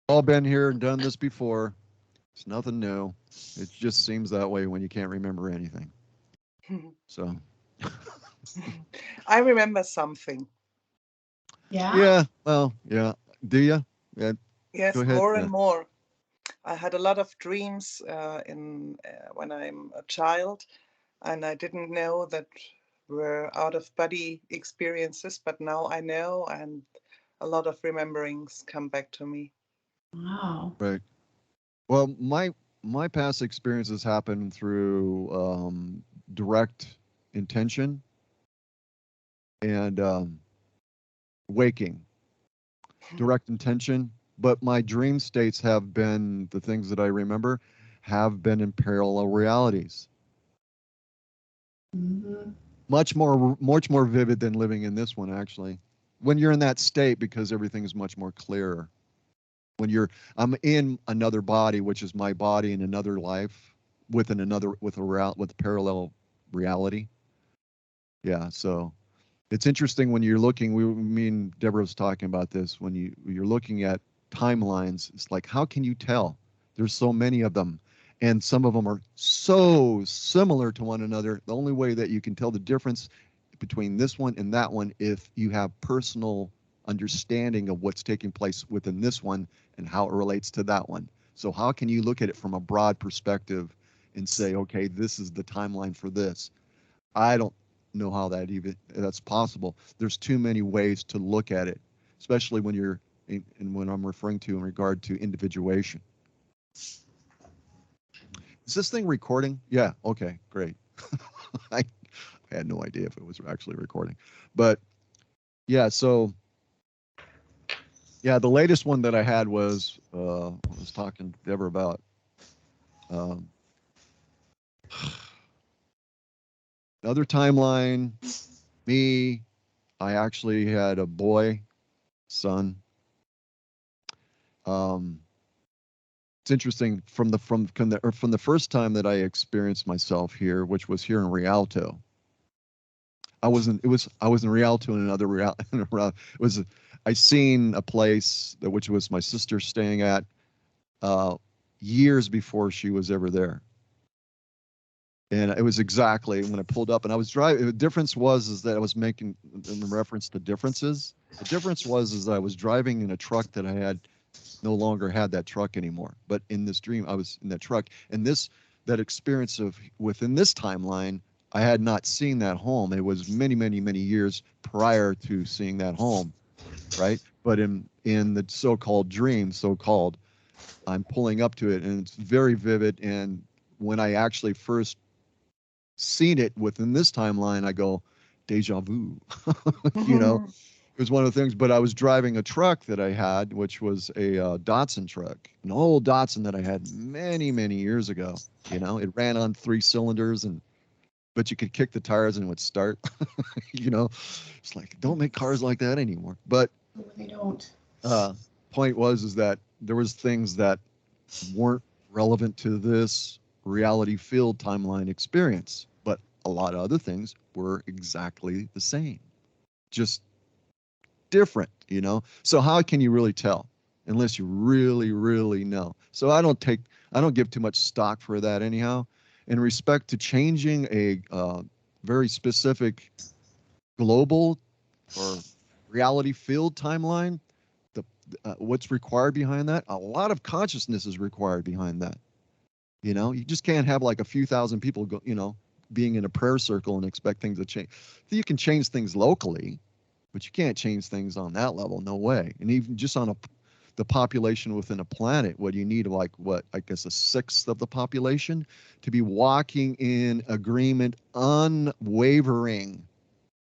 All been here and done this before. It's nothing new. It just seems that way when you can't remember anything. So, I remember something. Yeah? yeah, well, yeah. Do you? Yeah, go Yes, ahead. more Yeah. and more. I had a lot of dreams in when I'm a child, and I didn't know that were out of body experiences, but now I know, and a lot of rememberings come back to me. Wow. Right. Well, my past experiences happen through direct intention and waking. Direct intention, but my dream states have been the things that I remember have been in parallel realities. Hmm. Much more vivid than living in this one actually. When you're in that state because everything is much more clearer. When you're I'm in another body, which is my body in another life within another with parallel reality. Yeah, so it's interesting when you're looking. Me and Deborah was talking about this. When you're looking at timelines, it's like how can you tell? There's so many of them, and some of them are so similar to one another. The only way that you can tell the difference between this one and that one if you have personal understanding of what's taking place within this one and how it relates to that one. So how can you look at it from a broad perspective and say, okay, this is the timeline for this? I don't know how that's possible. There's too many ways to look at it, especially when you're and when I'm referring to in regard to individuation. Is this thing recording? Yeah. Okay. Great. I had no idea if it was actually recording, but yeah. So yeah, the latest one that I had was I was talking to Deborah about um, another timeline. Me, I actually had a boy, son. Um, it's interesting from the first time that I experienced myself here, which was here in Rialto. I was in Rialto in another Real. It was I seen a place that which was my sister staying at uh, years before she was ever there. And it was exactly when I pulled up and I was driving. The difference was is that I was making in reference to differences. The difference was is that I was driving in a truck that I had no longer had that truck anymore. But in this dream, I was in that truck, and that experience of within this timeline, I had not seen that home. It was many, many, many years prior to seeing that home, right? But in the so-called dream, so-called, I'm pulling up to it, and it's very vivid. And when I actually first seen it within this timeline, I go, deja vu, you know. It was one of the things, but I was driving a truck that I had, which was a Datsun truck, an old Datsun that I had many, many years ago. You know, it ran on 3 cylinders, but you could kick the tires and it would start. you know, it's like don't make cars like that anymore. But No, they don't. uh, point was is that there was things that weren't relevant to this reality field timeline experience, but a lot of other things were exactly the same, just different, you know? So how can you really tell unless you really, really know? So I don't give too much stock for that anyhow. In respect to changing a very specific global or reality field timeline, the what's required behind that? A lot of consciousness is required behind that. You know, you just can't have like a few thousand people go, being in a prayer circle and expect things to change. You can change things locally, but you can't change things on that level. No way. And even just on the population within a planet, what you need like what I guess a sixth of the population to be walking in agreement, unwavering,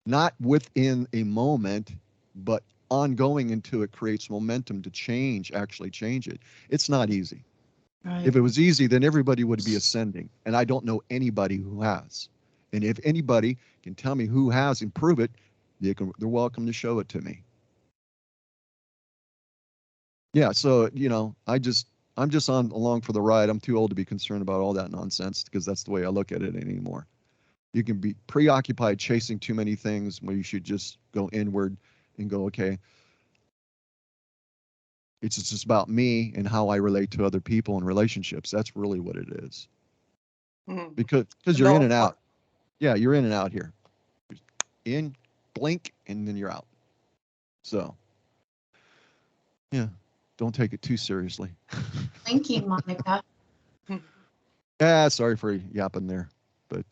not within a moment, but ongoing until it creates momentum to actually change it. It's not easy. If Right. it was easy, then everybody would be ascending. And I don't know anybody who has. And if anybody can tell me who has and prove it, they're welcome to show it to me. Yeah, so I'm just on along for the ride. I'm too old to be concerned about all that nonsense because that's the way I look at it anymore. You can be preoccupied chasing too many things where you should just go inward and go, okay, It's just about me and how I relate to other people and relationships. That's really what it is. Mhm. Because you're in No, and out. Yeah, you're in and out here. In, blink, and then you're out. So, yeah, don't take it too seriously. Blinking, Monica. Yeah, sorry for yapping there, but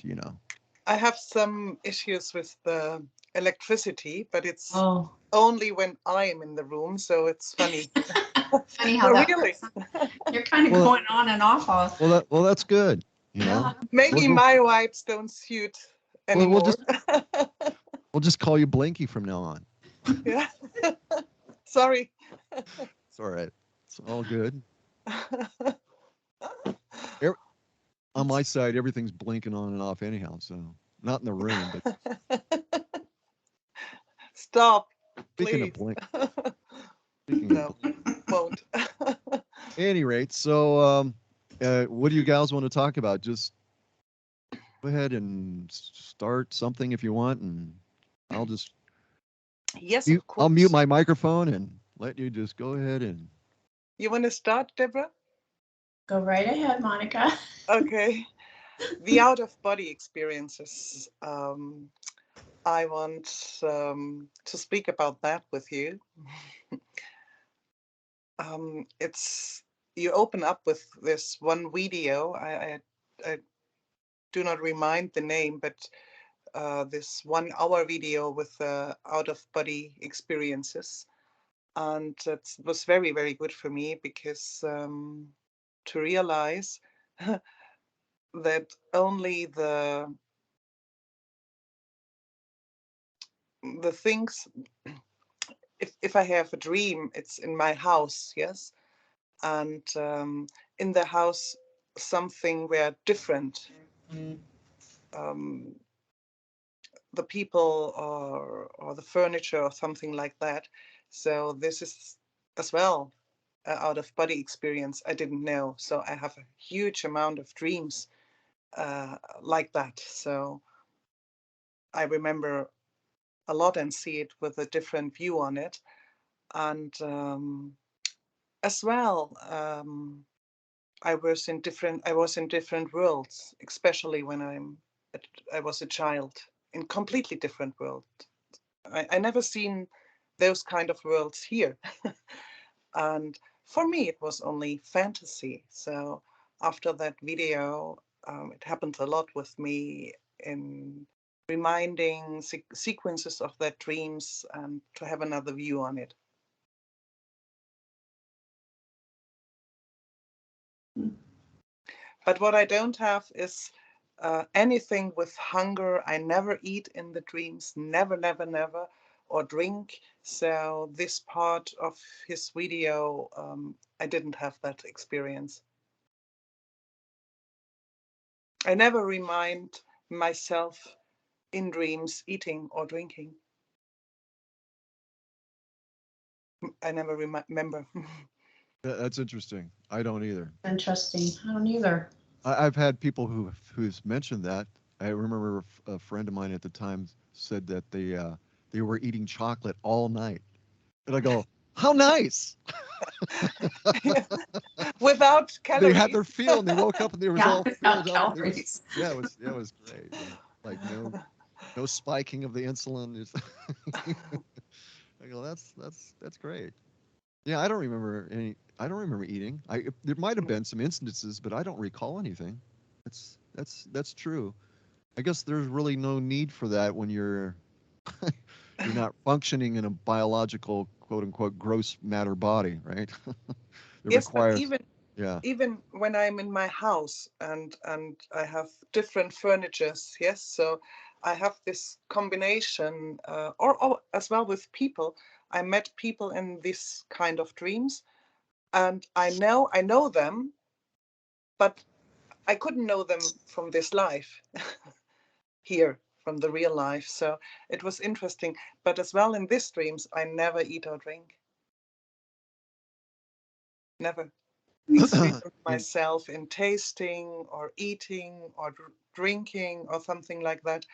I have some issues with the electricity, but it's Oh, only when I'm in the room, so it's funny. funny how that Really? works. You're kind of Well, going on and off. well, that's good. Yeah. Maybe We'll, my vibes don't suit we'll anymore. just call you Blinky from now on. Yeah. Sorry. It's all right. It's all good. On my side, everything's blinking on and off anyhow. So not in the room, but Stop, speaking of please. blink, speaking of No, blink. won't. Any rate, so what do you guys want to talk about? Just go ahead and start something if you want, and I'll just Yes, of I'll mute course. my microphone and let you just go ahead and. You want to start, Deborah? Go right ahead, Monica. Okay. The out of body experiences. I want to speak about that with you. It's you open up with this one video. I do not remind the name, but this 1 hour video with out of body experiences, and it was very very good for me because to realize that only the things, if I have a dream, it's in my house, yes, and in the house something were different, um, the people or the furniture or something like that. So this is as well out of body experience I didn't know. So I have a huge amount of dreams like that. So I remember a lot and see it with a different view on it. And as well, I was in different worlds, especially when I was a child, in completely different world. I never seen those kind of worlds here. And for me, it was only fantasy. So after that video, it happened a lot with me in reminding sequences of their dreams and to have another view on it. But what I don't have is anything with hunger. I never eat in the dreams, never, never, never, or drink. So this part of his video, I didn't have that experience. I never remind myself in dreams eating or drinking. I never remember. That's interesting. I don't either. Interesting. I don't either. I've had people who's mentioned that. I remember a friend of mine at the time said that they were eating chocolate all night, and I go, "How nice!" Without They had calories. their feel, and they woke up, and they was Yeah, all without filled up. And calories. it was great. Yeah. Like no spiking of the insulin. I go, that's great. Yeah, I don't remember any. I don't remember eating. There might have been some instances, but I don't recall anything. That's true. I guess there's really no need for that when you're you're not functioning in a biological quote unquote gross matter body, right? It Yes, but requires, yeah. even when I'm in my house and I have different furnitures, yes, so I have this combination, or as well with people. I met people in this kind of dreams, and I know them, but I couldn't know them from this life here, from the real life. So it was interesting. But as well in these dreams, I never eat or drink, never. Experience And myself in tasting or eating or drinking or something like that.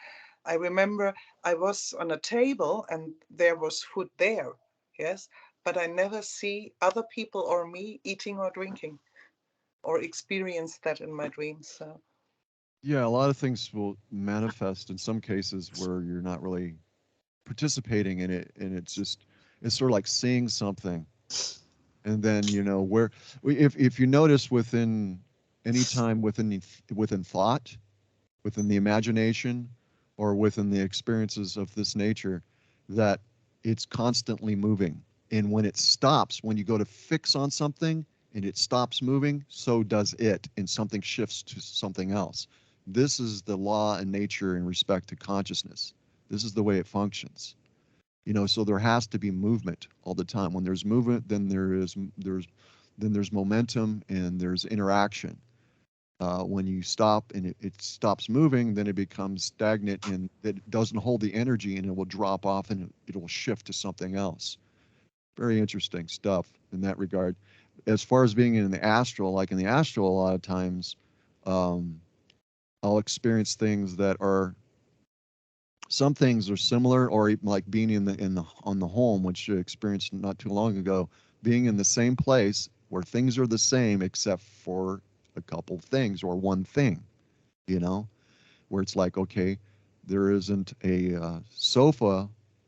I remember I was on a table and there was food there, yes, but I never see other people or me eating or drinking or experience that in my dreams. So Yeah, a lot of things will manifest in some cases where you're not really participating in it, and it's sort of like seeing something, and then where if you notice within any time within thought, within the imagination, or within the experiences of this nature, that it's constantly moving. And when it stops, when you go to fix on something and it stops moving, so does it, and something shifts to something else. This is the law and nature in respect to consciousness. This is the way it functions. So there has to be movement all the time. When there's movement, then there's momentum and there's interaction. When you stop and it stops moving, then it becomes stagnant and it doesn't hold the energy, and it will drop off and it will shift to something else. Very interesting stuff in that regard. As far as being in the astral, like in the astral, a lot of times um, I'll experience things that are, some things are similar, or even like being in the on the home, which I experienced not too long ago, being in the same place where things are the same except for a couple things or one thing, you know, where it's like, okay, there isn't a sofa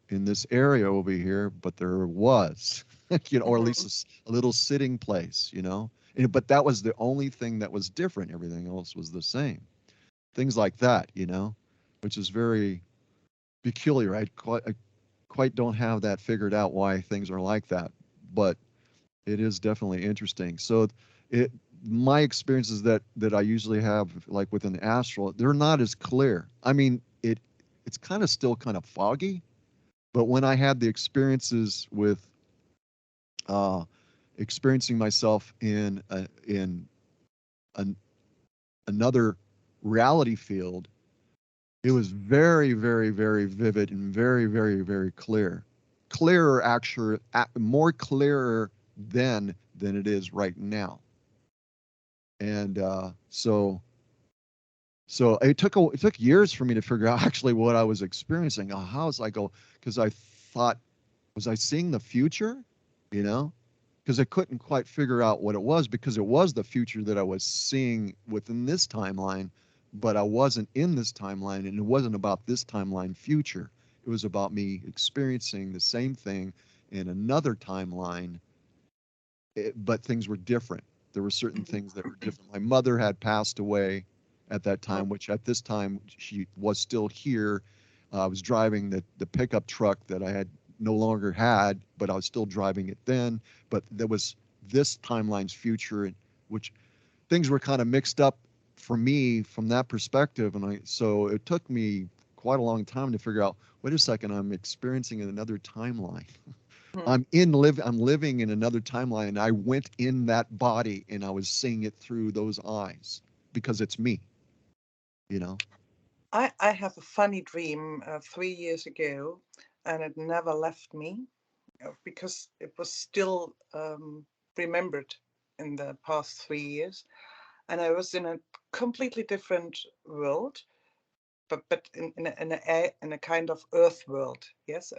in this area over here, but there was, or at least a little sitting place, but that was the only thing that was different. Everything else was the same. Things like that, which is very peculiar. I quite don't have that figured out why things are like that, but it is definitely interesting. So it my experiences that I usually have, like with an astral, they're not as clear. I mean, it's kind of still kind of foggy, but when I had the experiences with uh, experiencing myself in an, another reality field, it was very, very, very vivid and very, very, very clear. Clearer, actually, more clearer then than it is right now. And so it took years for me to figure out actually what I was experiencing. How was I go? Because I thought, was I seeing the future? You know, because I couldn't quite figure out what it was, because it was the future that I was seeing within this timeline, but I wasn't in this timeline, and it wasn't about this timeline future. It was about me experiencing the same thing in another timeline, but things were different. There were certain things that were different. My mother had passed away at that time, which at this time she was still here. I was driving the pickup truck that I had no longer had, but I was still driving it then. But there was this timeline's future, which things were kind of mixed up for me from that perspective. And so it took me quite a long time to figure out, wait a second, I'm experiencing another timeline. I'm living in another timeline, and I went in that body and I was seeing it through those eyes because it's me, you know. I have a funny dream 3 years ago, and it never left me because it was still remembered in the past 3 years. And I was in a completely different world, but in a kind of earth world, yes.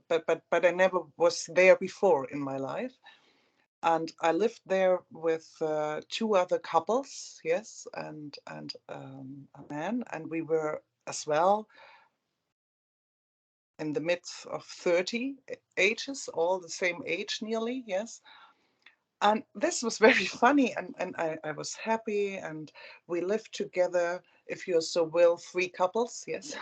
But I never was there before in my life, and I lived there with two other couples, yes, and a man, and we were as well in the midst of 30 ages, all the same age nearly, yes. And this was very funny, and I was happy, and we lived together, if you're so will, three couples, yes.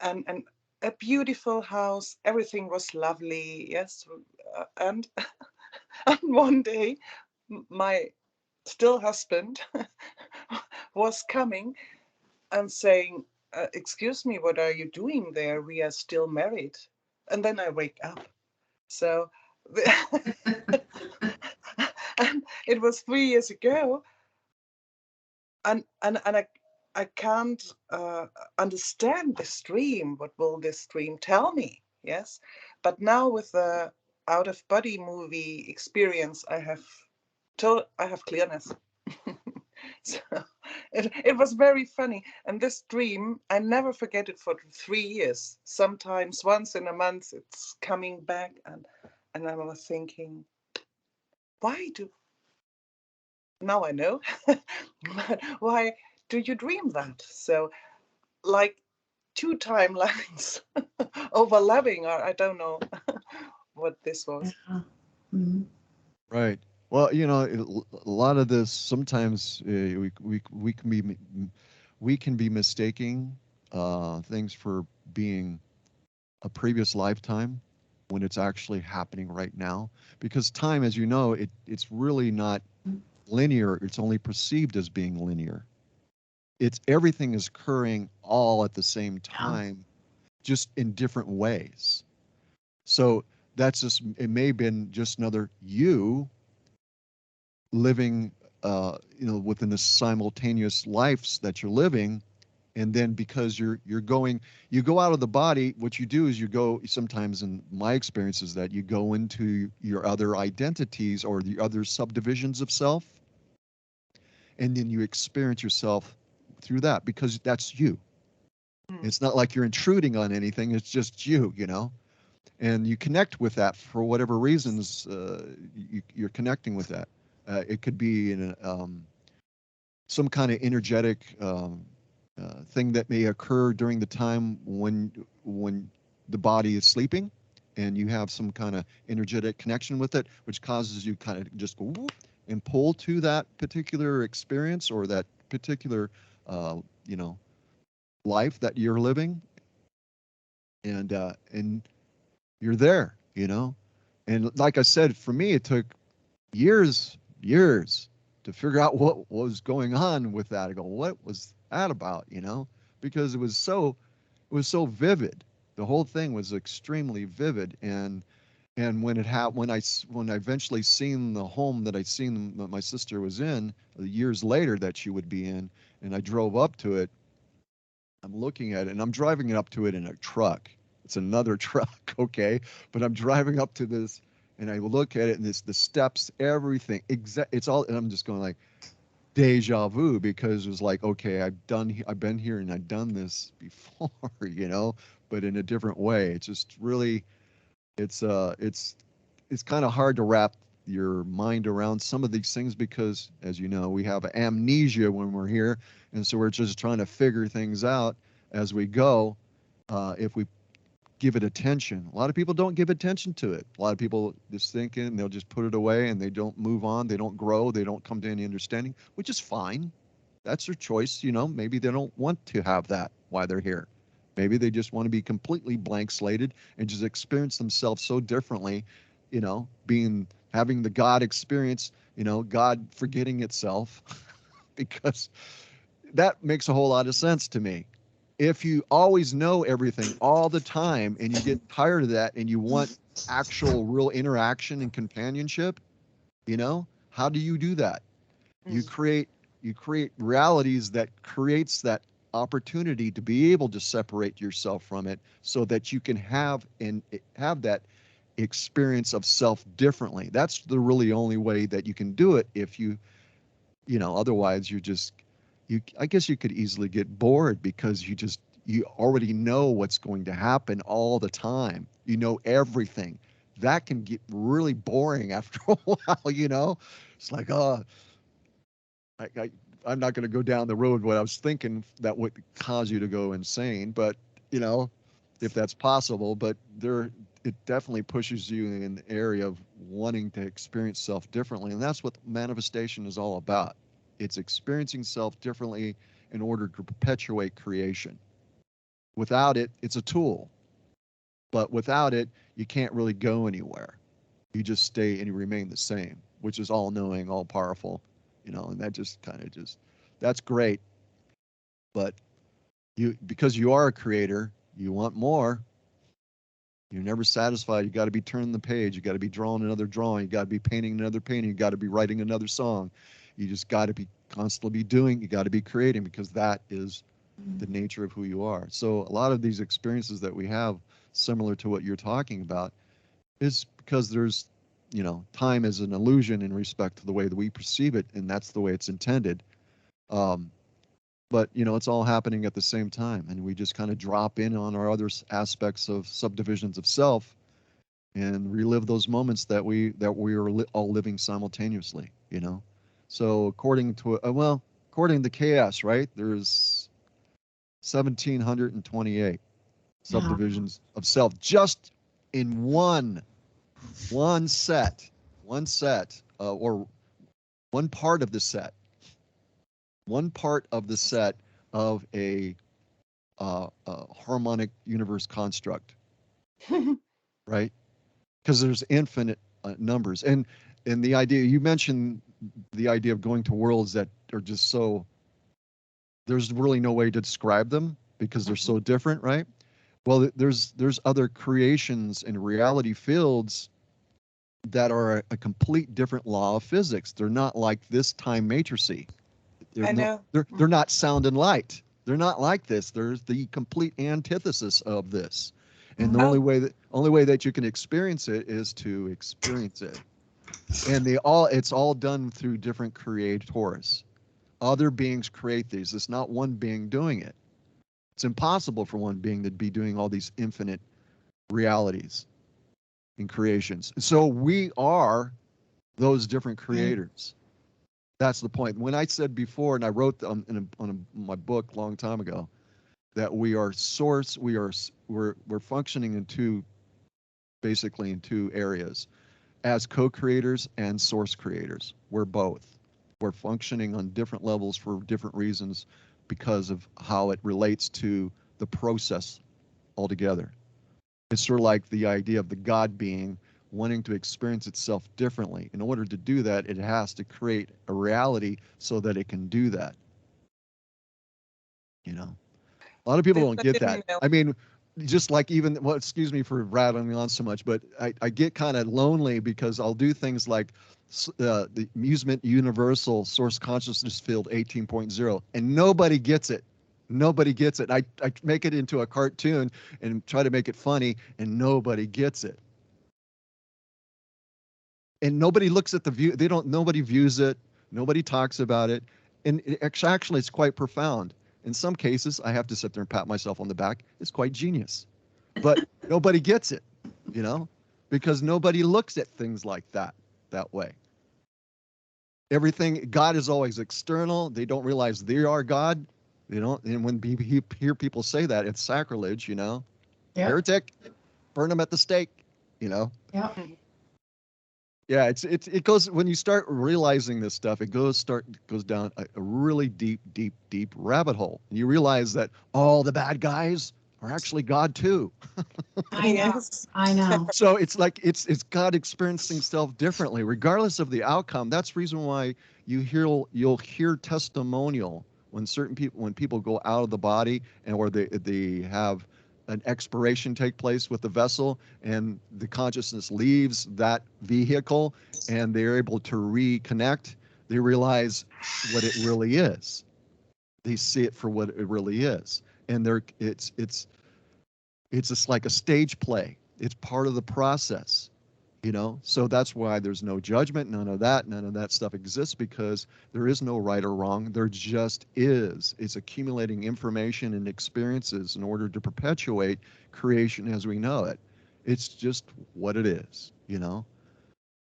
And a beautiful house, everything was lovely, yes. And, and one day, my still husband was coming and saying, excuse me, what are you doing there? We are still married. And then I wake up. So, and it was 3 years ago, and I can't understand this dream. What will this dream tell me? Yes, but now with the out of body movie experience, I have clearness. So it was very funny, and this dream I never forget it for 3 years. Sometimes once in a month it's coming back, And I was thinking, why do, now I know, but why do you dream that? So, like two timelines overlapping, or I don't know what this was. Yeah. Mhm. Right. Well, a lot of this sometimes we can be we can be mistaking things for being a previous lifetime when it's actually happening right now. Because time, as you know, it's really not linear. It's only perceived as being linear. It's everything is occurring all at the same Yeah. time, just in different ways. So that's just it may have been just another you living within the simultaneous lives that you're living, and then because you're going, you go out of the body, what you do is you go, sometimes in my experience is that you go into your other identities or the other subdivisions of self, and then you experience yourself through that because that's you. Mm. It's not like you're intruding on anything, it's just you. And you connect with that for whatever reasons. You're connecting with that. It could be in some kind of energetic thing that may occur during the time when the body is sleeping, and you have some kind of energetic connection with it, which causes you kind of just go whoop and pull to that particular experience or that particular uh, you know life that you're living, and you're there. And like I said, for me, it took years to figure out what was going on with that. I go, what was that about? Because it was so vivid. The whole thing was extremely vivid, and when I eventually seen the home that I seen that my sister was in years later that she would be in, and I drove up to it. I'm looking at it, and I'm driving it up to it in a truck. It's another truck, okay? But I'm driving up to this, and I look at it, and it's the steps, everything, it's all, and I'm just going like deja vu, because it was like, okay, I've been here and I've done this before, but in a different way. It's just really, it's kind of hard to wrap your mind around some of these things because, as you know, we have amnesia when we're here, and so we're just trying to figure things out as we go. If we give it attention, a lot of people don't give attention to it. A lot of people just think it and they'll just put it away and they don't move on. They don't grow. They don't come to any understanding, which is fine. That's their choice. Maybe they don't want to have that while they're here. Maybe they just want to be completely blank slated and just experience themselves so differently, having the God experience, God forgetting itself, because that makes a whole lot of sense to me. If you always know everything all the time and you get tired of that and you want actual real interaction and companionship, how do you do that? you Mm. create you create realities that creates that opportunity to be able to separate yourself from it so that you can have that experience of self differently. That's the really only way that you can do it. If otherwise I guess you could easily get bored because you already know what's going to happen all the time. You know everything. That can get really boring after a while. It's like, oh, I, I I'm not going to go down the road what I was thinking that would cause you to go insane, but you know, if that's possible, but it definitely pushes you in an area of wanting to experience self differently, and that's what manifestation is all about. It's experiencing self differently in order to perpetuate creation. Without it, it's a tool, but without it, you can't really go anywhere. You just stay and you remain the same, which is all knowing, all powerful, and that just kind of that's great. But because you are a creator, you want more. You're never satisfied. You got to be turning the page. You got to be drawing another drawing. You got to be painting another painting. You got to be writing another song. You just got to be constantly be doing. You got to be creating, because that is the nature of who you are. So a lot of these experiences that we have, similar to what you're talking about, is because time is an illusion in respect to the way that we perceive it, and that's the way it's intended. Um, but it's all happening at the same time, and we just kind of drop in on our other aspects of subdivisions of self, and relive those moments that we are all living simultaneously, you know. So according to according to KS, right, there's 1728 Yeah. subdivisions of self just in one set, or one part of the set, one part of the set of a harmonic universe construct, right? Because there's infinite numbers, and the idea you mentioned, the idea of going to worlds that are just so, there's really no way to describe them because they're so different, right? Well, there's other creations in reality fields that are a complete different law of physics. They're not like this time matrixy. They're I not, know. they're not sound and light. They're not like this. They're the complete antithesis of this. And the Oh, only way that you can experience it is to experience it. And it's all done through different creators. Other beings create these. It's not one being doing it. It's impossible for one being to be doing all these infinite realities and creations. So we are those different creators. That's the point. When I said before, and I wrote my book a long time ago, that we are source, we're functioning basically in two areas, as co-creators and source creators. We're both. We're functioning on different levels for different reasons because of how it relates to the process altogether. It's sort of like the idea of the God being wanting to experience itself differently. In order to do that, it has to create a reality so that it can do that. You know, a lot of people this don't I get that. didn't know. I mean, just like even, well, excuse me for rattling on so much, but I get kind of lonely because I'll do things like the Amusement Universal Source Consciousness Field 18.0, and nobody gets it. Nobody gets it. I make it into a cartoon and try to make it funny, and nobody gets it. And nobody looks at the view. Nobody views it. Nobody talks about it. And actually, it's quite profound. In some cases, I have to sit there and pat myself on the back. It's quite genius. But nobody gets it, you know, because nobody looks at things like that way. Everything, God is always external. They don't realize they are God. You know, and when you hear people say that, it's sacrilege, you know. Yep. Heretic, burn them at the stake, you know. Yep. Yeah, it goes, when you start realizing this stuff, it goes down a really deep rabbit hole. And you realize that all the bad guys are actually God too. I know. Yes. I know. So it's like it's God experiencing self differently, regardless of the outcome. That's the reason why you'll hear testimonial when people go out of the body, and or they have an expiration take place with the vessel, and the consciousness leaves that vehicle, and they're able to reconnect. They realize what it really is. They see it for what it really is, and it's just like a stage play. It's part of the process, you know? So that's why there's no judgment, none of that stuff exists, because there is no right or wrong. There just is. It's accumulating information and experiences in order to perpetuate creation as we know it. It's just what it is, you know?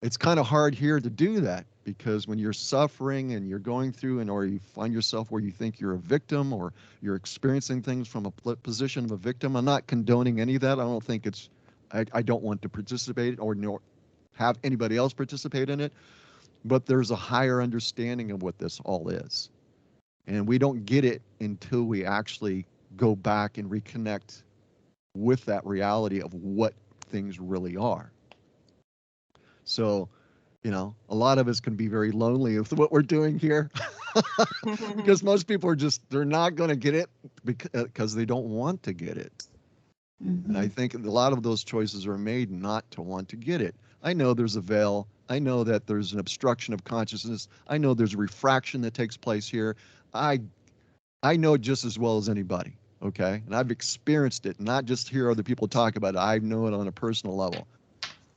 It's kind of hard here to do that, because when you're suffering and you're going through, or you find yourself where you think you're a victim, or you're experiencing things from a position of a victim. I'm not condoning any of that. I don't think I don't want to participate or nor have anybody else participate in it, but there's a higher understanding of what this all is. And we don't get it until we actually go back and reconnect with that reality of what things really are. So, you know, a lot of us can be very lonely with what we're doing here because most people they're not going to get it because they don't want to get it. And I think a lot of those choices are made not to want to get it. I know there's a veil. I know that there's an obstruction of consciousness. I know there's a refraction that takes place here. I know it just as well as anybody, okay? And I've experienced it, not just hear other people talk about it. I know it on a personal level,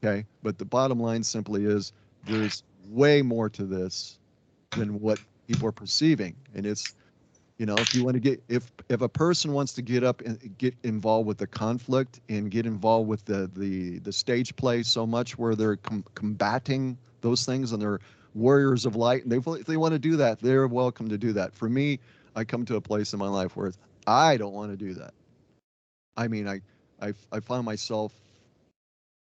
okay? But the bottom line simply is there's way more to this than what people are perceiving. And You know, if you want to get, if a person wants to get up and get involved with the conflict and get involved with the stage play so much where they're combating those things and they're warriors of light, and if they want to do that, they're welcome to do that. For me, I come to a place in my life where I don't want to do that. I mean, I find myself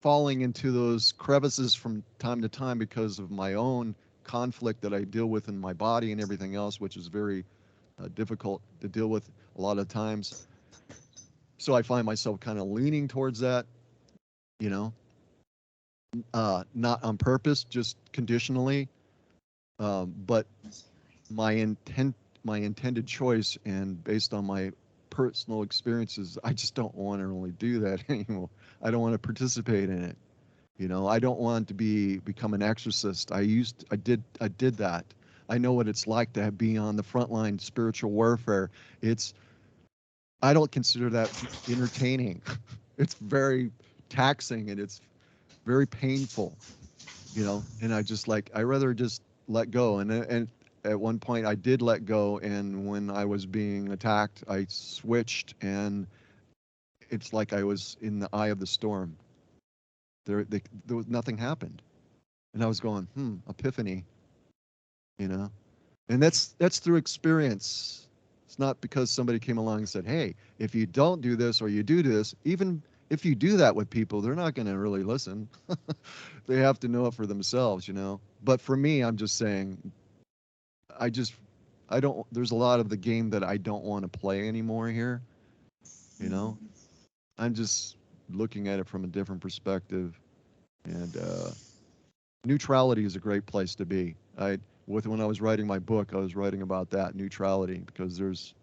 falling into those crevices from time to time because of my own conflict that I deal with in my body and everything else, which is very difficult to deal with a lot of times. So I find myself kind of leaning towards that, you know, not on purpose, just conditionally. But my intended choice, and based on my personal experiences, I just don't want to really do that anymore. I don't want to participate in it. You know, I don't want to become an exorcist. I did that. I know what it's like to be on the front line spiritual warfare. It's I don't consider that entertaining. It's very taxing and it's very painful, you know. And I rather just let go. And at one point I did let go, and when I was being attacked, I switched, and it's like I was in the eye of the storm. There was nothing happened, and I was going, epiphany, you know. And that's through experience. It's not because somebody came along and said, hey, if you don't do this or you do this, even if you do that with people, they're not going to really listen. They have to know it for themselves, you know. But for me, I'm just saying, I just I don't there's a lot of the game that I don't want to play anymore here, you know. I'm just looking at it from a different perspective, and neutrality is a great place to be. When I was writing my book, I was writing about that neutrality, because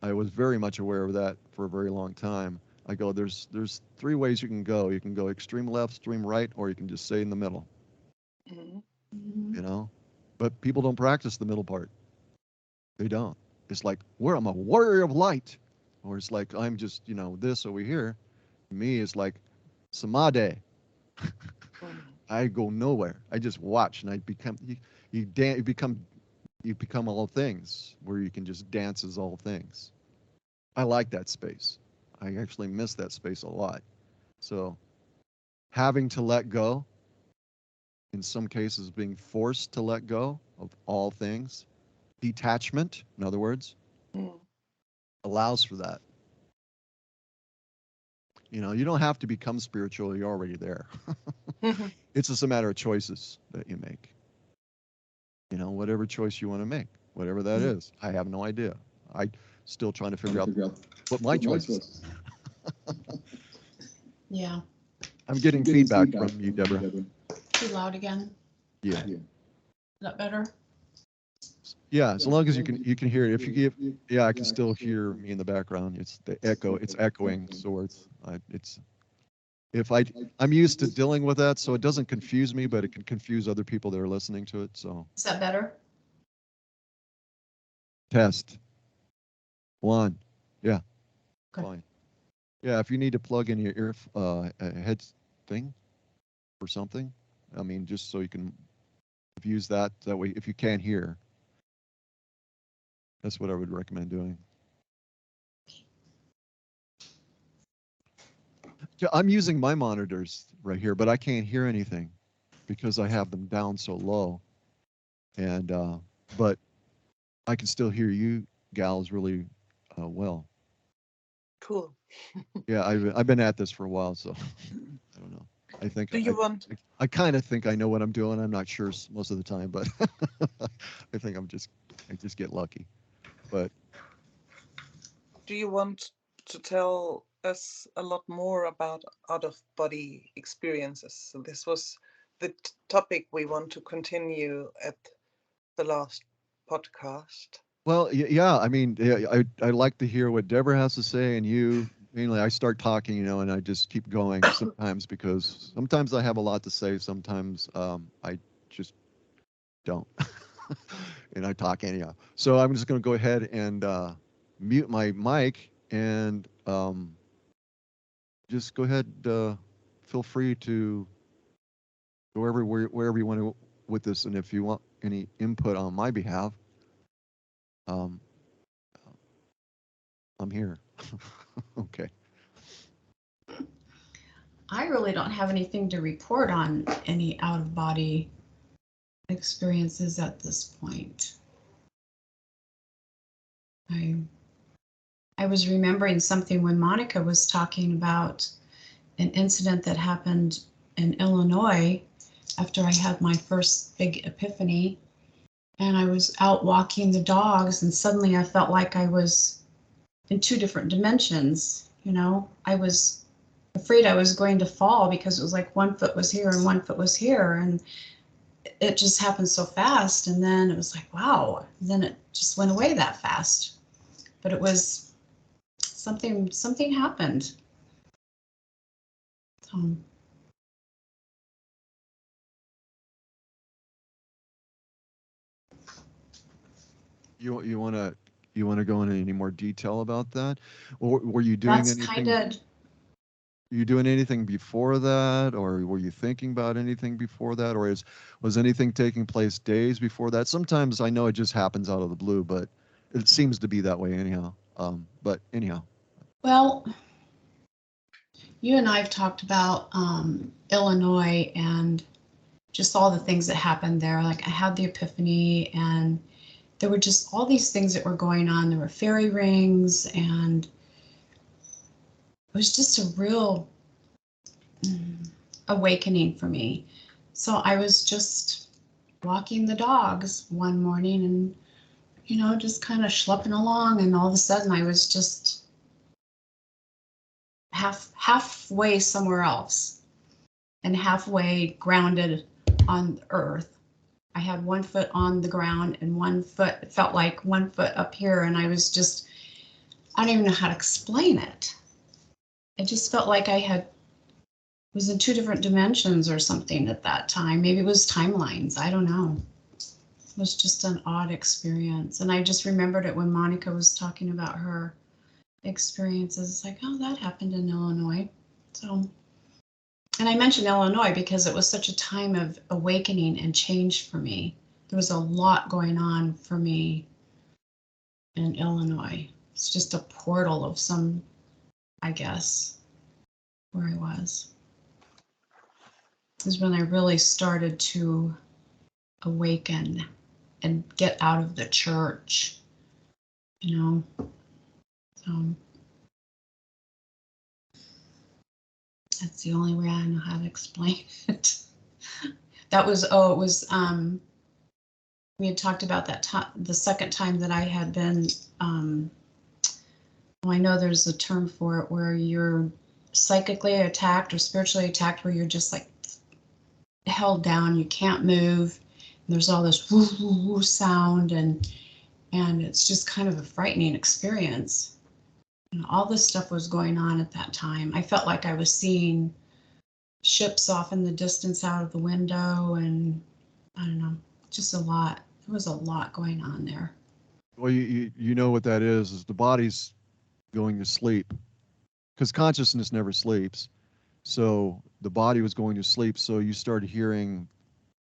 I was very much aware of that for a very long time. I go, there's three ways you can go. You can go extreme left, extreme right, or you can just stay in the middle. Mm-hmm. You know, but people don't practice the middle part. They don't. It's like, I'm a warrior of light, or it's like I'm just this over here. Me is like samadhi. I go nowhere. I just watch, and I become you become all things, where you can just dance as all things. I like that space. I actually miss that space a lot. So having to let go, in some cases being forced to let go of all things, detachment, in other words, allows for that. You know, you don't have to become spiritual, you're already there. It's just a matter of choices that you make. You know, whatever choice you want to make, whatever that is. I have no idea. I still trying to figure out what my choice is. Yeah. I'm getting feedback from you, Deborah. Too loud again. Yeah. Is that better? Yeah, as long as you can hear it. If you give, yeah, I can still hear me in the background. It's the echo. It's echoing, so it's if I'm used to dealing with that, so it doesn't confuse me, but it can confuse other people that are listening to it. So Is that better? test one, yeah, Okay. fine. Yeah, if you need to plug in your head thing or something, I mean, just so you can use that way. If you can't hear, that's what I would recommend doing. Yeah, I'm using my monitors right here, but I can't hear anything because I have them down so low. And but I can still hear you gals really well. Cool. Yeah, I've been at this for a while, so I don't know. I think Do you want I kind of think I know what I'm doing. I'm not sure most of the time, but I think I just get lucky. But do you want to tell us a lot more about out of body experiences? So this was the topic we want to continue at the last podcast. well, yeah, I mean, yeah, I like to hear what Deborah has to say, and you mainly. I start talking, and I just keep going sometimes, because sometimes I have a lot to say. Sometimes I just don't, and I talk anyhow. So I'm just going to go ahead and mute my mic, and just go ahead. Feel free to go wherever you want to with this, and if you want any input on my behalf, um, I'm here. Okay. I really don't have anything to report on any out of body experiences at this point. I was remembering something when Monica was talking about an incident that happened in Illinois after I had my first big epiphany. And I was out walking the dogs, and suddenly I felt like I was in two different dimensions. You know, I was afraid I was going to fall because it was like one foot was here and one foot was here. And it just happened so fast. And then it was like, wow. And then it just went away that fast. But it was something happened. So, You want to go into any more detail about that? Or were you doing that's anything? kind of, You doing anything before that, or were you thinking about anything before that, or was anything taking place days before that? Sometimes I know it just happens out of the blue, but it seems to be that way anyhow. But anyhow, well, you and I have talked about Illinois and just all the things that happened there. Like I had the epiphany, and there were just all these things that were going on. There were fairy rings, and it was just a real awakening for me. So I was just walking the dogs one morning and, you know, just kind of schlepping along, and all of a sudden I was just halfway somewhere else and halfway grounded on earth. I had one foot on the ground and one foot, it felt like one foot up here, and I was just, I don't even know how to explain it. It just felt like I was in two different dimensions or something at that time. Maybe it was timelines. I don't know. It was just an odd experience. And I just remembered it when Monica was talking about her experiences. It's like, oh, that happened in Illinois. So, and I mentioned Illinois because it was such a time of awakening and change for me. There was a lot going on for me in Illinois. It's just a portal of some, I guess, where I was. This is when I really started to awaken and get out of the church, you know. So that's the only way I know how to explain it. That was, it was, we had talked about that time, the second time that I had been, well, I know there's a term for it where you're psychically attacked or spiritually attacked, where you're just like held down, you can't move. And there's all this woo woo woo sound, and it's just kind of a frightening experience. And all this stuff was going on at that time. I felt like I was seeing ships off in the distance out of the window, and I don't know, just a lot. There was a lot going on there. well, you know what that is the body's going to sleep, because consciousness never sleeps. So the body was going to sleep. So you started hearing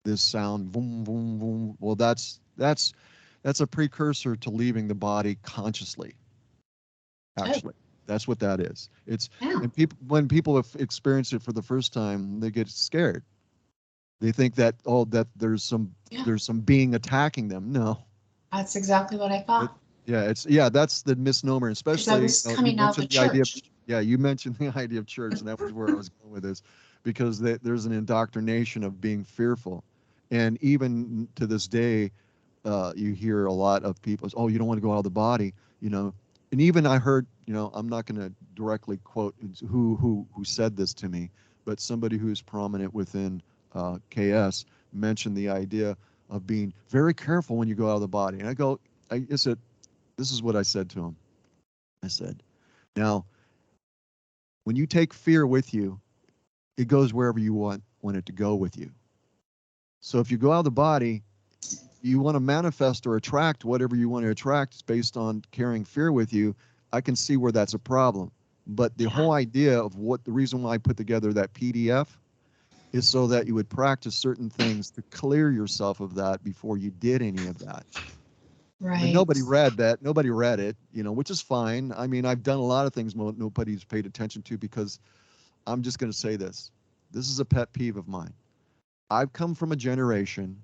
this sound, boom, boom, boom. Well, that's a precursor to leaving the body consciously. Actually, that's what that is. It's Yeah. and people when people have experienced it for the first time, they get scared. They think that that there's some being attacking them. No. That's exactly what I thought. That's the misnomer, Because I especially was coming out of the idea of, church. you mentioned the idea of church, and that was where I was going with this, because there's an indoctrination of being fearful, and even to this day, you hear a lot of people, oh, you don't want to go out of the body, and even I heard, I'm not going to directly quote who said this to me, but somebody who's prominent within KS mentioned the idea of being very careful when you go out of the body, and I said, this is what I said to him. I said, now, when you take fear with you, it goes wherever you want it to go with you. So if you go out of the body, you want to manifest or attract whatever you want to attract based on carrying fear with you. I can see where that's a problem. But the whole idea of the reason why I put together that PDF is so that you would practice certain things to clear yourself of that before you did any of that. Right. And nobody read that. Nobody read it, which is fine. I mean, I've done a lot of things nobody's paid attention to because I'm just going to say this. This is a pet peeve of mine. I've come from a generation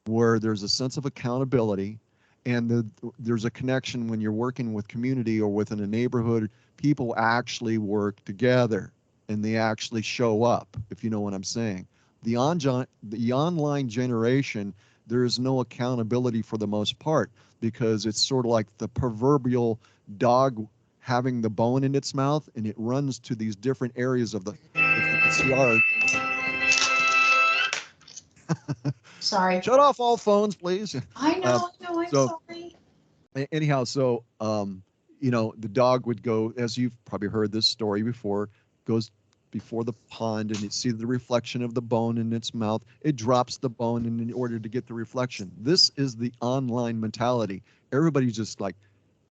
where there's a sense of accountability and there's a connection when you're working with community or within a neighborhood. People actually work together and they actually show up, if you know what I'm saying. The online generation, there is no accountability for the most part because it's sort of like the proverbial dog having the bone in its mouth and it runs to these different areas of the yard. Sorry. Shut off all phones, please. I know, I'm so- sorry. Anyhow, so the dog would go, as you've probably heard this story before, goes before the pond and it sees the reflection of the bone in its mouth. It drops the bone in order to get the reflection. This is the online mentality. Everybody's just like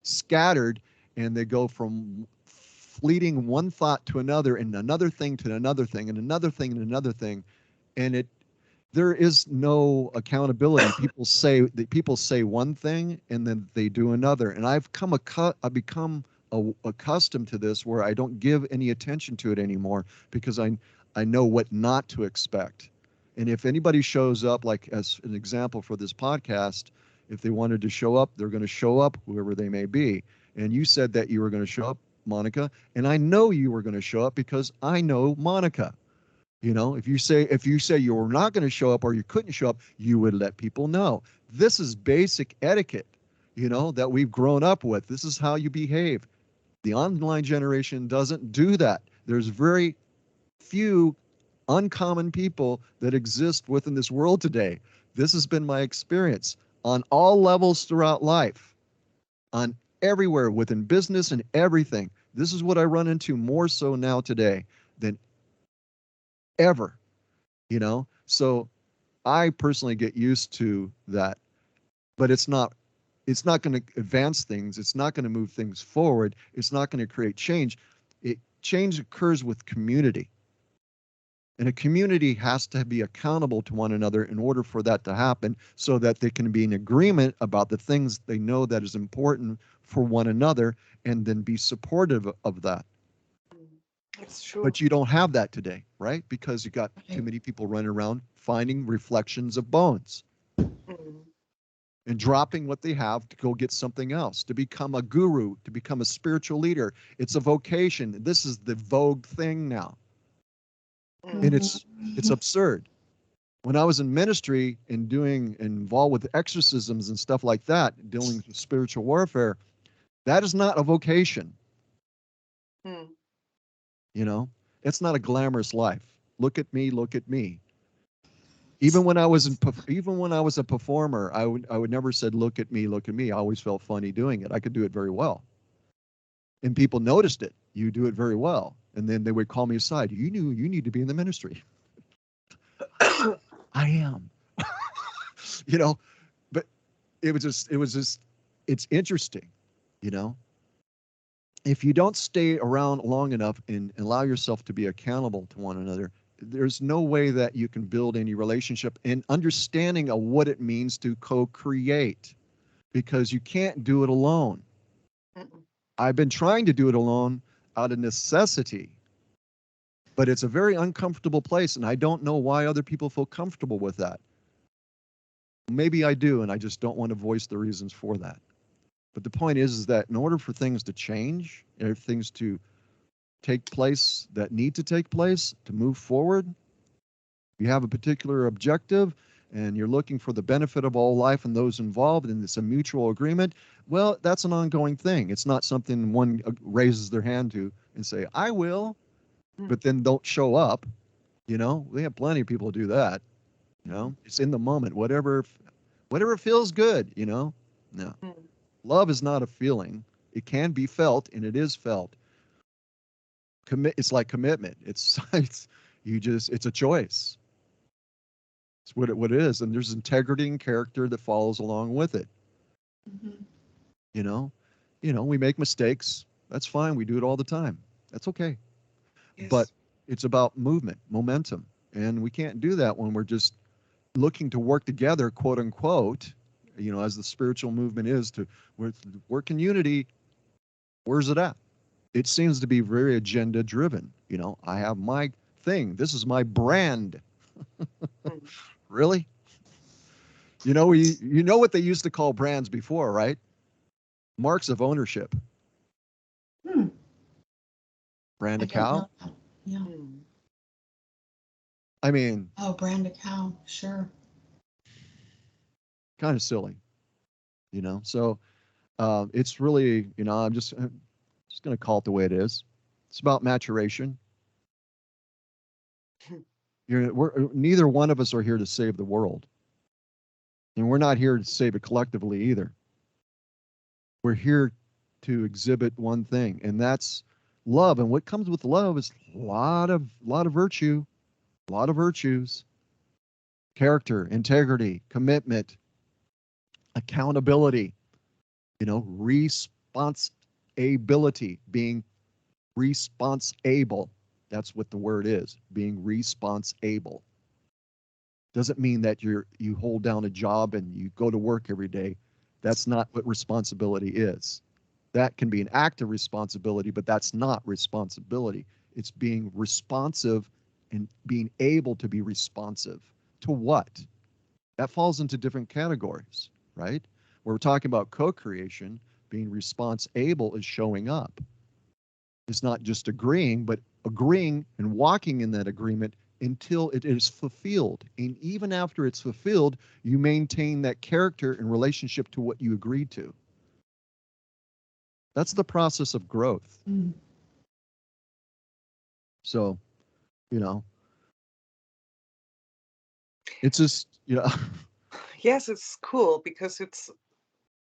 scattered and they go from fleeting one thought to another and another thing to another thing and another thing and another thing. And there is no accountability. People say one thing and then they do another. And I've become accustomed to this where I don't give any attention to it anymore because I know what not to expect. And if anybody shows up, like as an example for this podcast, if they wanted to show up, they're going to show up, whoever they may be. And you said that you were going to show up, Monica, and I know you were going to show up because I know Monica. If you say you were not going to show up or you couldn't show up, you would let people know. This is basic etiquette, that we've grown up with. This is how you behave. The online generation doesn't do that. There's very few uncommon people that exist within this world today. This has been my experience on all levels throughout life, on everywhere within business and everything. This is what I run into more so now today than ever, So I personally get used to that, but it's not going to advance things. It's not going to move things forward. It's not going to create change. Change occurs with community. And a community has to be accountable to one another in order for that to happen so that they can be in agreement about the things they know that is important for one another and then be supportive of that. It's true. But you don't have that today, right? Because you got too many people running around finding reflections of bones and dropping what they have to go get something else, to become a guru, to become a spiritual leader. It's a vocation. This is the vogue thing now. And it's absurd. When I was in ministry and involved with exorcisms and stuff like that, dealing with spiritual warfare, that is not a vocation. It's not a glamorous life. Look at me, look at me. Even when I was a performer, I would never said, look at me, look at me. I always felt funny doing it. I could do it very well. And people noticed it. You do it very well. And then they would call me aside. You need to be in the ministry. I am. But it was just, it's interesting, If you don't stay around long enough and allow yourself to be accountable to one another, there's no way that you can build any relationship and understanding of what it means to co-create, because you can't do it alone. I've been trying to do it alone out of necessity, but it's a very uncomfortable place, and I don't know why other people feel comfortable with that. Maybe I do, and I just don't want to voice the reasons for that. But the point is that in order for things to change, and things to take place that need to take place to move forward, you have a particular objective and you're looking for the benefit of all life and those involved, and it's a mutual agreement, well, that's an ongoing thing. It's not something one raises their hand to and say, I will, but then don't show up. We have plenty of people who do that. It's in the moment, whatever feels good, No. Love is not a feeling. It can be felt, and it is felt. It's like commitment. It's a choice. It's what it is, and there's integrity and character that follows along with it. We make mistakes. That's fine. We do it all the time. That's okay. Yes. But it's about movement, momentum, and we can't do that when we're just looking to work together, quote unquote, you know, as the spiritual movement is to work in unity, where's it at? It seems to be very agenda driven. You know, I have my thing. This is my brand. Mm. Really? You know, you know what they used to call brands before, right? Marks of ownership. Hmm. Brand I a didn't cow. know that. Yeah. Mm. I mean, Oh, brand a cow. Sure. kind of silly, you know. So it's really, you know, I'm just going to call it the way it is. It's about maturation. Neither one of us are here to save the world, and we're not here to save it collectively either. We're here to exhibit one thing, and that's love. And what comes with love is a lot of virtue, a lot of virtues, character, integrity, commitment, accountability, you know, responsibility, being responsible. That's what the word is, being responsible. Doesn't mean that you hold down a job and you go to work every day. That's not what responsibility is. That can be an act of responsibility, but that's not responsibility. It's being responsive and being able to be responsive to what? That falls into different categories, right? When we're talking about co-creation, being responsible is showing up. It's not just agreeing, but agreeing and walking in that agreement until it is fulfilled. And even after it's fulfilled, you maintain that character in relationship to what you agreed to. That's the process of growth. Mm. So, you know, it's just, you know, Yes, it's cool because it's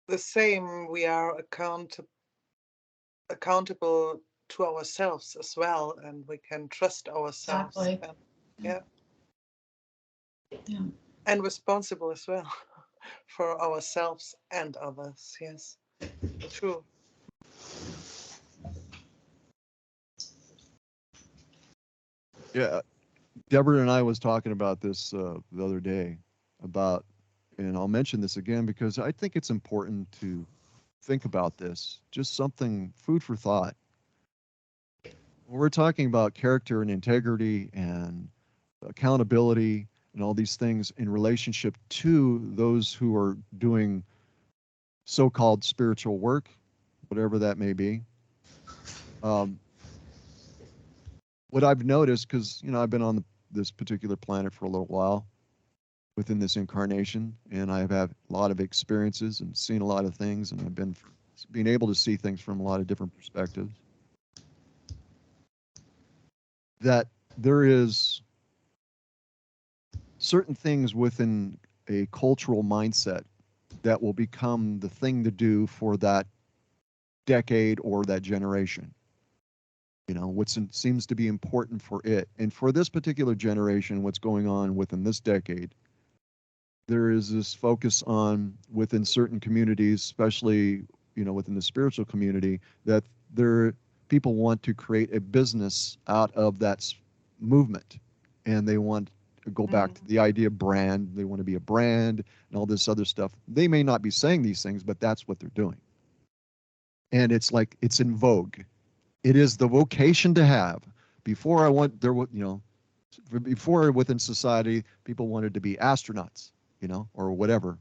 the same. We are accountable to ourselves as well, and we can trust ourselves. Exactly. And, yeah, Yeah. and responsible as well for ourselves and others. Yes, true. yeah. Deborah and I was talking about this the other day about, and I'll mention this again because I think it's important to think about this. Just something, food for thought. When we're talking about character and integrity and accountability and all these things in relationship to those who are doing so-called spiritual work, whatever that may be. Um, what I've noticed, because you know I've been on this particular planet for a little while within this incarnation, and I've had a lot of experiences and seen a lot of things, and I've been being able to see things from a lot of different perspectives. That there is certain things within a cultural mindset that will become the thing to do for that decade or that generation. You know, seems to be important for it. And for this particular generation, what's going on within this decade, there is this focus on within certain communities, especially, you know, within the spiritual community, that people want to create a business out of that movement. And they want to go back to the idea of brand. They want to be a brand and all this other stuff. They may not be saying these things, but that's what they're doing. And it's like, it's in vogue. It is the vocation to have. Before I want, there was, you know, before within society, people wanted to be astronauts, you know, or whatever.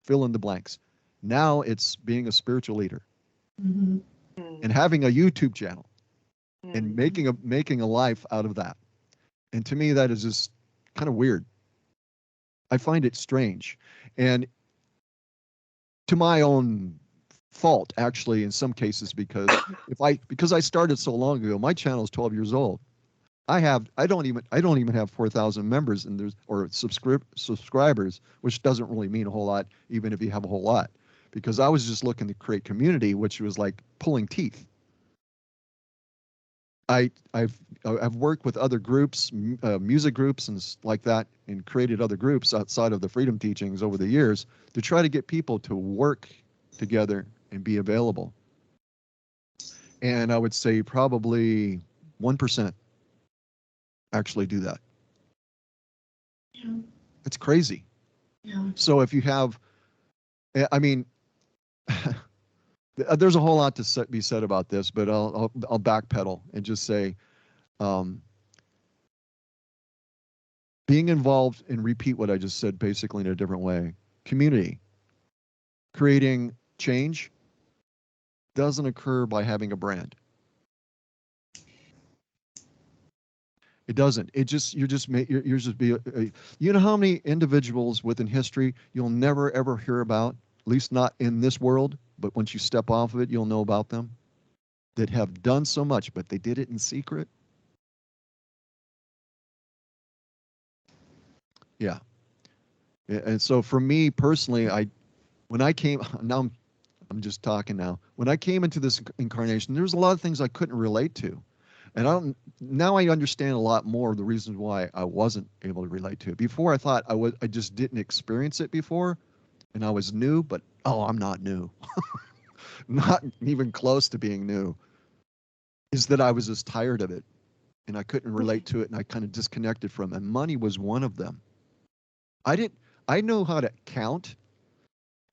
Fill in the blanks. Now it's being a spiritual leader Mm-hmm. and having a YouTube channel and Mm. making a life out of that. And to me, that is just kind of weird. I find it strange. And to my own fault, actually, in some cases, because I started so long ago, my channel is 12 years old. I don't even have 4,000 members and subscribers, which doesn't really mean a whole lot, even if you have a whole lot, because I was just looking to create community, which was like pulling teeth. I've worked with other groups, music groups and like that, and created other groups outside of the freedom teachings over the years to try to get people to work together and be available. And I would say probably 1% actually do that. Yeah. It's crazy. Yeah. So if you have I mean, there's a whole lot to be said about this, but I'll backpedal and just say, being involved, and repeat what I just said basically in a different way. Community, creating change doesn't occur by having a brand. It doesn't. It just, you're just you know how many individuals within history you'll never ever hear about, at least not in this world, but once you step off of it, you'll know about them, that have done so much, but they did it in secret. Yeah. And so for me personally, when I came, now I'm just talking now. When I came into this incarnation, there was a lot of things I couldn't relate to. And now I understand a lot more of the reasons why I wasn't able to relate to it. Before I thought I just didn't experience it before, and I was new, but I'm not new. Not even close to being new. Is that I was just tired of it, and I couldn't relate to it, and I kind of disconnected from it. And money was one of them. I know how to count.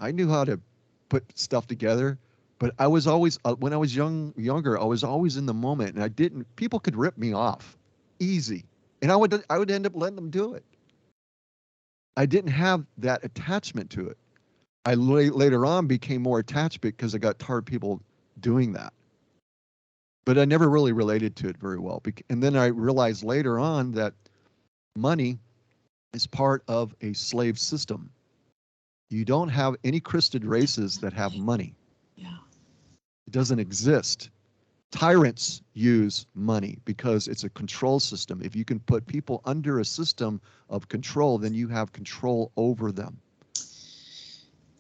I knew how to put stuff together, but I was always, when I was younger, I was always in the moment, and people could rip me off easy, and I would end up letting them do it. I didn't have that attachment to it. I later on became more attached because I got tired of people doing that. But I never really related to it very well. And then I realized later on that money is part of a slave system. You don't have any crested races that have money. Yeah. It doesn't exist. Tyrants use money because it's a control system. If you can put people under a system of control, then you have control over them.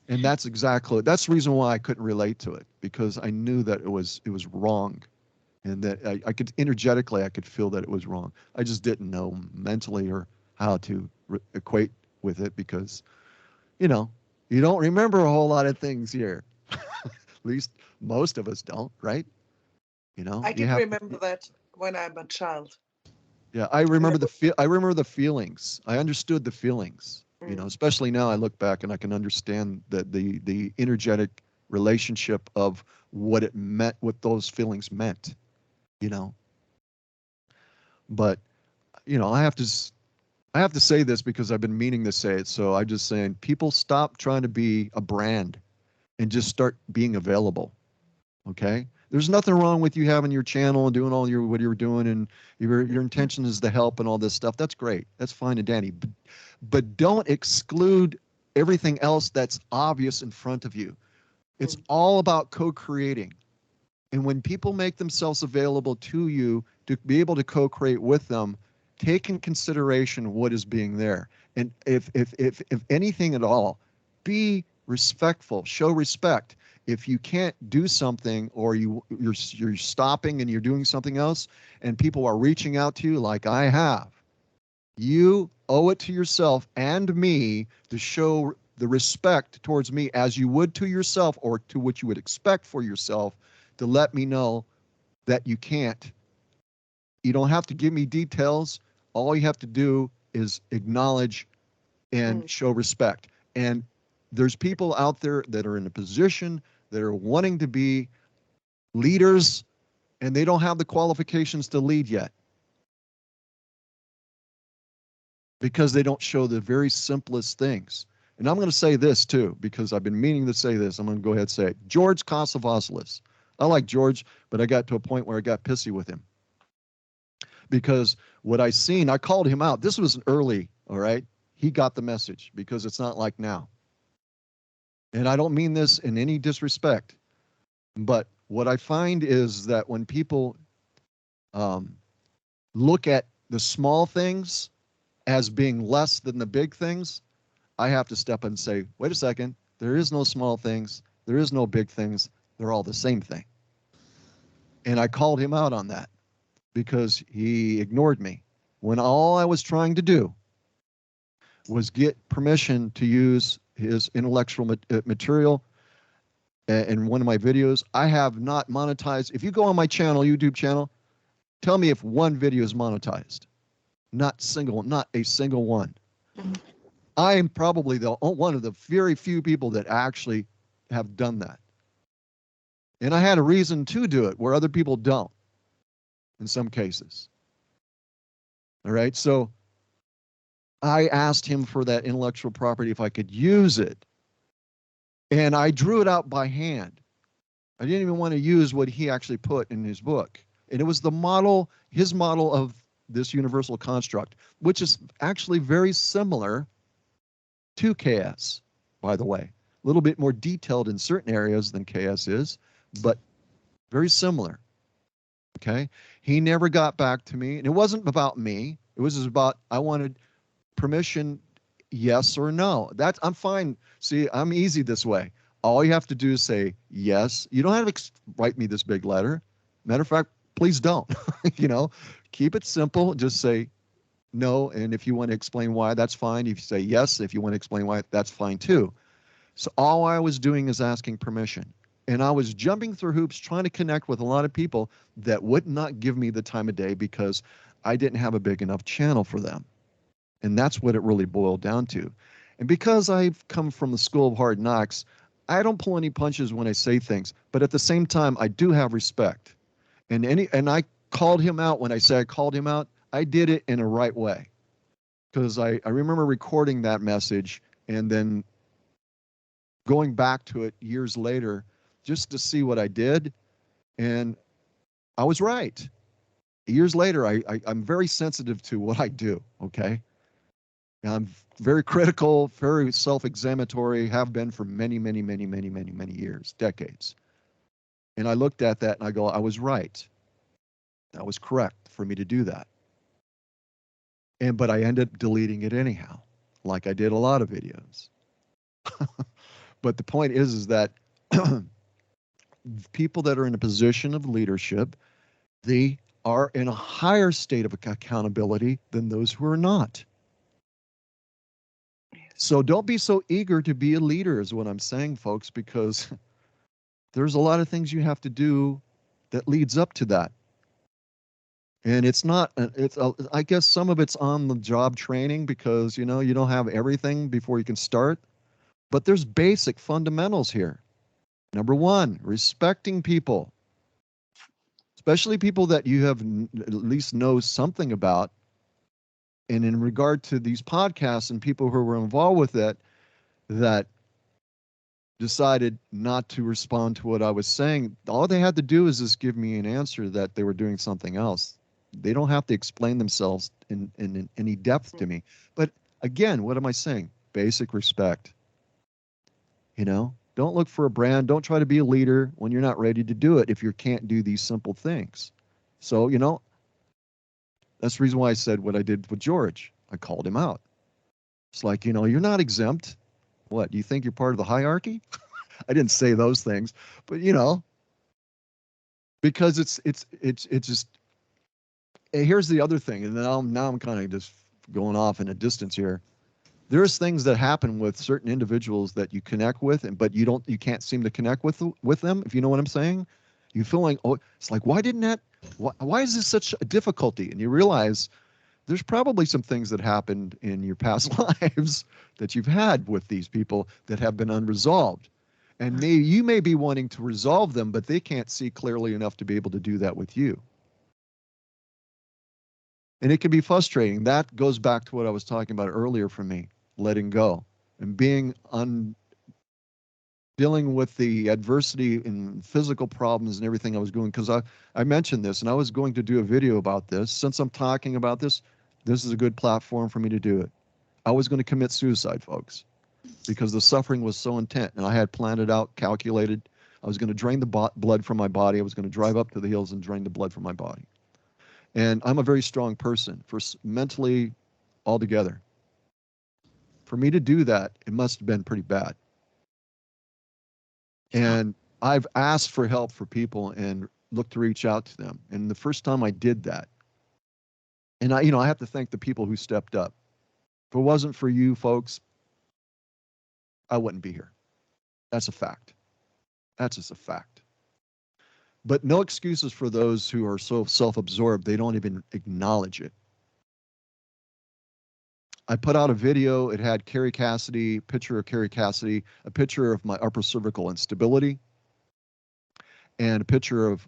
And that's the reason why I couldn't relate to it, because I knew that it was wrong, and that I could energetically, I could feel that it was wrong. I just didn't know mentally or how to equate with it, because, you don't remember a whole lot of things here. At least most of us don't, right? I did remember that when I'm a child. Yeah, I remember the feelings. I understood the feelings. Especially now I look back and I can understand the energetic relationship of what it meant, what those feelings meant. But I have to say this because I've been meaning to say it. So I'm just saying, people stop trying to be a brand and just start being available. Okay? There's nothing wrong with you having your channel and doing what you're doing, and your intention is to help and all this stuff. That's great. That's fine and dandy. But don't exclude everything else that's obvious in front of you. It's all about co-creating. And when people make themselves available to you to be able to co-create with them, take in consideration what is being there. And if anything at all, be respectful, show respect. If you can't do something, or you're stopping and you're doing something else, and people are reaching out to you like I have, you owe it to yourself and me to show the respect towards me as you would to yourself, or to what you would expect for yourself, to let me know that you can't. You don't have to give me details. All you have to do is acknowledge and show respect. And there's people out there that are in a position that are wanting to be leaders, and they don't have the qualifications to lead yet, because they don't show the very simplest things. And I'm going to say this too, because I've been meaning to say this. I'm going to go ahead and say it. George Kosovopoulos. I like George, but I got to a point where I got pissy with him, because what I seen, I called him out. This was early, all right? He got the message, because it's not like now. And I don't mean this in any disrespect, but what I find is that when people look at the small things as being less than the big things, I have to step in and say, wait a second, there is no small things, there is no big things, they're all the same thing. And I called him out on that, because he ignored me when all I was trying to do was get permission to use his intellectual material in one of my videos. I have not monetized. If you go on my channel, YouTube channel, tell me if one video is monetized. Not a single one. I am probably one of the very few people that actually have done that. And I had a reason to do it where other people don't in some cases. All right. So I asked him for that intellectual property if I could use it. And I drew it out by hand. I didn't even want to use what he actually put in his book. And it was the model, his model of this universal construct, which is actually very similar to KS, by the way. A little bit more detailed in certain areas than KS is, but very similar. Okay. He never got back to me. And it wasn't about me. It was just about, I wanted permission, yes or no. I'm fine. See, I'm easy this way. All you have to do is say yes. You don't have to write me this big letter. Matter of fact, please don't. Keep it simple. Just say no. And if you want to explain why, that's fine. If you say yes, if you want to explain why, that's fine too. So all I was doing is asking permission. And I was jumping through hoops trying to connect with a lot of people that would not give me the time of day because I didn't have a big enough channel for them. And that's what it really boiled down to. And because I've come from the school of hard knocks, I don't pull any punches when I say things, but at the same time, I do have respect. And I called him out when I say I called him out, I did it in a right way. Because I remember recording that message and then going back to it years later just to see what I did. And I was right. Years later, I'm very sensitive to what I do, okay? And I'm very critical, very self-examinatory, have been for many, many, many, many, many, many years, decades. And I looked at that and I go, I was right. That was correct for me to do that. But I ended up deleting it anyhow, like I did a lot of videos. But the point is that people that are in a position of leadership, they are in a higher state of accountability than those who are not. So don't be so eager to be a leader is what I'm saying, folks, because there's a lot of things you have to do that leads up to that. And it's not, I guess some of it's on the job training because, you don't have everything before you can start. But there's basic fundamentals here. Number one, respecting people, especially people that you have at least know something about. And in regard to these podcasts and people who were involved with it, that decided not to respond to what I was saying, all they had to do is just give me an answer that they were doing something else. They don't have to explain themselves in any depth to me. But again, what am I saying? Basic respect. Don't look for a brand. Don't try to be a leader when you're not ready to do it if you can't do these simple things. So, that's the reason why I said what I did with George. I called him out. It's like, you're not exempt. What, do you think you're part of the hierarchy? I didn't say those things, but because it's just, here's the other thing. And now I'm kind of just going off in a distance here. There's things that happen with certain individuals that you connect with, but you can't seem to connect with them. If you know what I'm saying, you feel like, oh, it's like, why is this such a difficulty? And you realize there's probably some things that happened in your past lives that you've had with these people that have been unresolved. And you may be wanting to resolve them, but they can't see clearly enough to be able to do that with you. And it can be frustrating. That goes back to what I was talking about earlier for me, letting go and dealing with the adversity and physical problems and everything I was doing. Because I mentioned this and I was going to do a video about this. Since I'm talking about this is a good platform for me to do it. I was going to commit suicide, folks, because the suffering was so intense. And I had planned it out, calculated. I was going to drain the blood from my body. I was going to drive up to the hills and drain the blood from my body. And I'm a very strong person, mentally altogether. For me to do that, it must have been pretty bad. And I've asked for help for people and looked to reach out to them. And the first time I did that, and I have to thank the people who stepped up. If it wasn't for you folks, I wouldn't be here. That's a fact. That's just a fact. But no excuses for those who are so self-absorbed, they don't even acknowledge it. I put out a video. It had Carrie Cassidy, picture of Carrie Cassidy, a picture of my upper cervical instability, and a picture of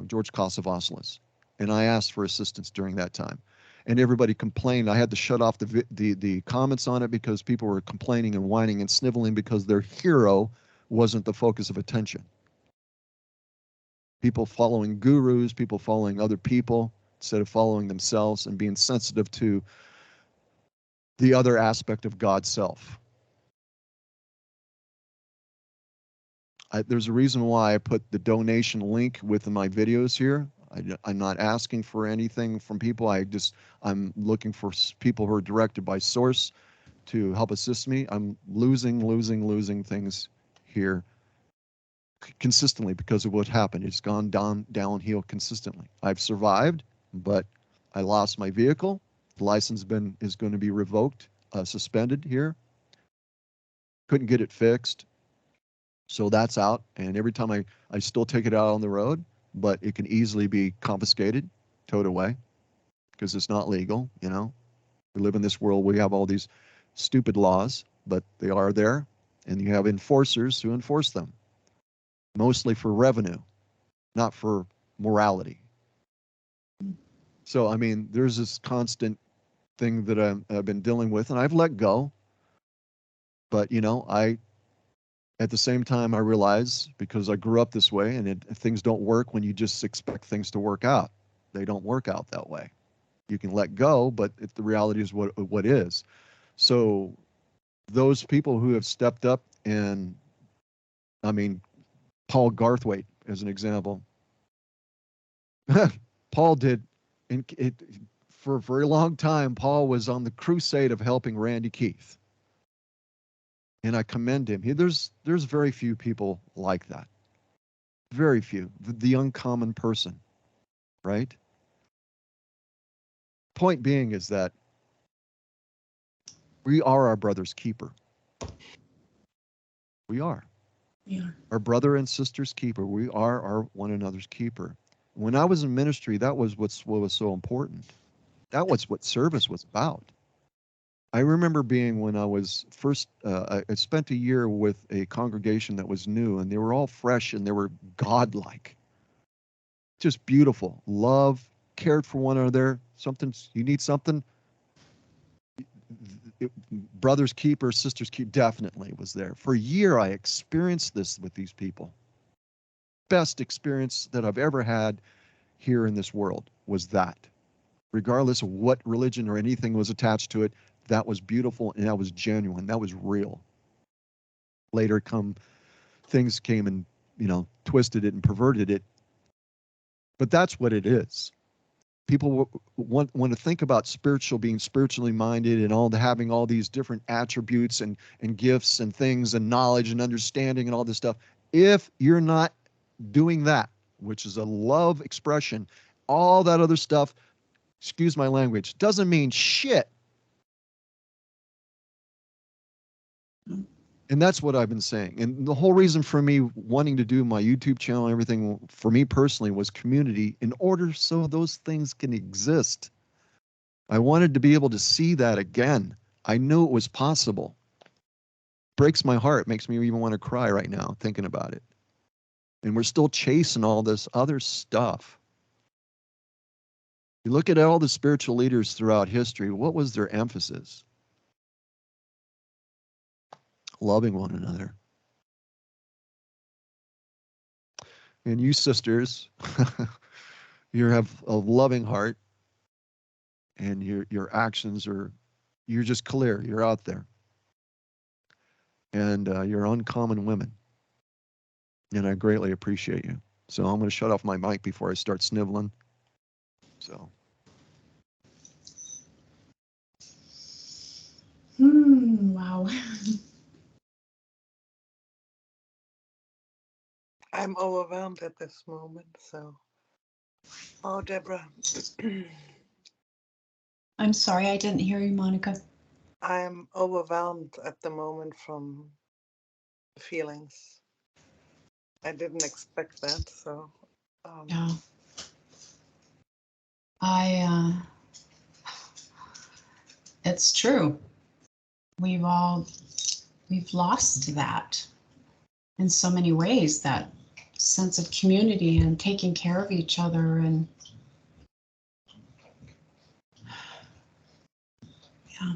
George Kosovopoulos. And I asked for assistance during that time. And everybody complained. I had to shut off the comments on it because people were complaining and whining and sniveling because their hero wasn't the focus of attention. People following gurus, people following other people instead of following themselves and being sensitive to the other aspect of God's self. There's a reason why I put the donation link within my videos here. I'm not asking for anything from people. I'm looking for people who are directed by source to help assist me. I'm losing things here consistently because of what happened. It's gone downhill consistently. I've survived, but I lost my vehicle. The license is going to be revoked, suspended here. Couldn't get it fixed. So that's out. And every time I still take it out on the road, but it can easily be confiscated, towed away, because it's not legal. You know, we live in this world. We have all these stupid laws, but they are there. And you have enforcers who enforce them, mostly for revenue, not for morality. So, I mean, there's this constant thing that I've been dealing with, and I've let go. But, you know, at the same time, I realize, because I grew up this way, and things don't work when you just expect things to work out. They don't work out that way. You can let go, but the reality is what is. So those people who have stepped up, and I mean, Paul Garthwaite as an example. Paul did, for a very long time, Paul was on the crusade of helping Randy Keith. And I commend him. There's very few people like that. Very few. The uncommon person, right? Point being is that we are our brother's keeper. We are. Yeah. Our brother and sister's keeper. We are our one another's keeper. When I was in ministry, that was what was so important. That was what service was about. I remember being, when I was first, I spent a year with a congregation that was new, and they were all fresh and they were godlike. Just beautiful. Love, cared for one another. You need something? Brother's keeper, sister's keeper definitely was there. For a year, I experienced this with these people. Best experience that I've ever had here in this world was that. Regardless of what religion or anything was attached to it, that was beautiful and that was genuine. That was real. Later things came and, you know, twisted it and perverted it. But that's what it is. People want to think about being spiritually minded and having all these different attributes and gifts and things and knowledge and understanding and all this stuff. If you're not doing that, which is a love expression, all that other stuff, excuse my language, doesn't mean shit. And that's what I've been saying. And the whole reason for me wanting to do my YouTube channel and everything, for me personally, was community, in order so those things can exist. I wanted to be able to see that again. I knew it was possible. Breaks my heart, makes me even want to cry right now thinking about it. And we're still chasing all this other stuff. You look at all the spiritual leaders throughout history, what was their emphasis? Loving one another. And you sisters, you have a loving heart, and your actions you're just clear. You're out there. And you're uncommon women. And I greatly appreciate you. So I'm going to shut off my mic before I start sniveling. So. Wow. I'm overwhelmed at this moment. So, oh, Deborah. I'm sorry, I didn't hear you, Monica. I'm overwhelmed at the moment from the feelings. I didn't expect that. So, Yeah. It's true. We've lost that in so many ways, that sense of community and taking care of each other. And yeah,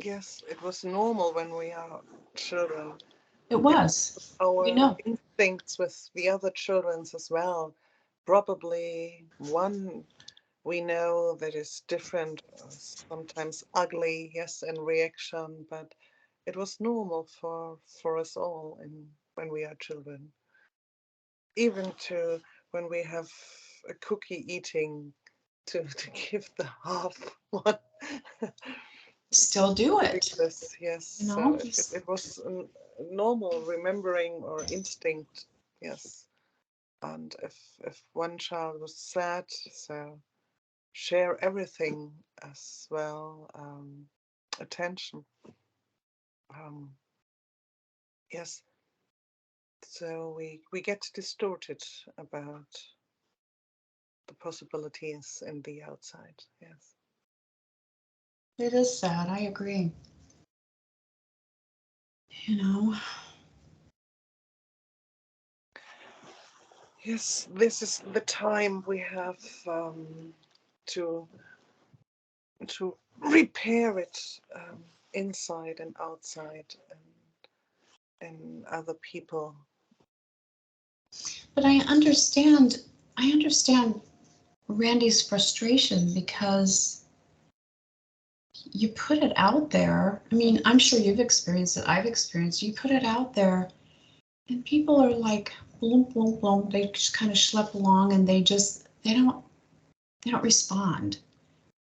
Yes, it was normal when we are children. it was. Our We know. instincts with the other children's as well. Probably one we know that is different, sometimes ugly, yes, in reaction, but it was normal for us all when we are children. Even to when we have a cookie eating, to give the half one. Still do it. Ridiculous, yes. You So know, it was a normal remembering or instinct, yes. And if one child was sad, so share everything as well. Attention. Yes. So we get distorted about the possibilities in the outside. Yes. it is sad. I agree. You know, Yes, this is the time we have to repair it, inside and outside, and other people. but I understand. I understand Randy's frustration, because you put it out there. I mean, I'm sure you've experienced it. I've experienced. You put it out there, and people are like, boom, boom, boom. They just kind of schlep along, and they don't respond.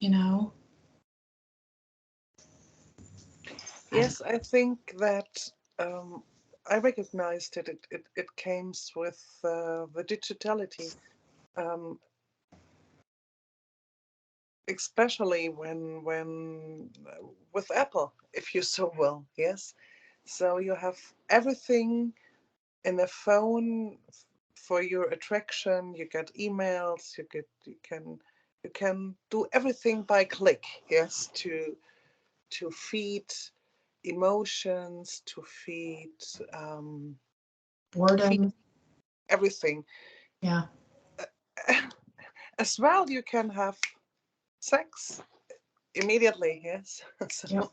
You know. Yes, I think that I recognized it. It came with the digitality, um, especially when with Apple, if you so will. Yes, so you have everything in the phone for your attraction. You get emails. You can do everything by click. Yes, to feed emotions, to feed Boredom. everything. Yeah. As well, you can have sex immediately. Yes, so Yep.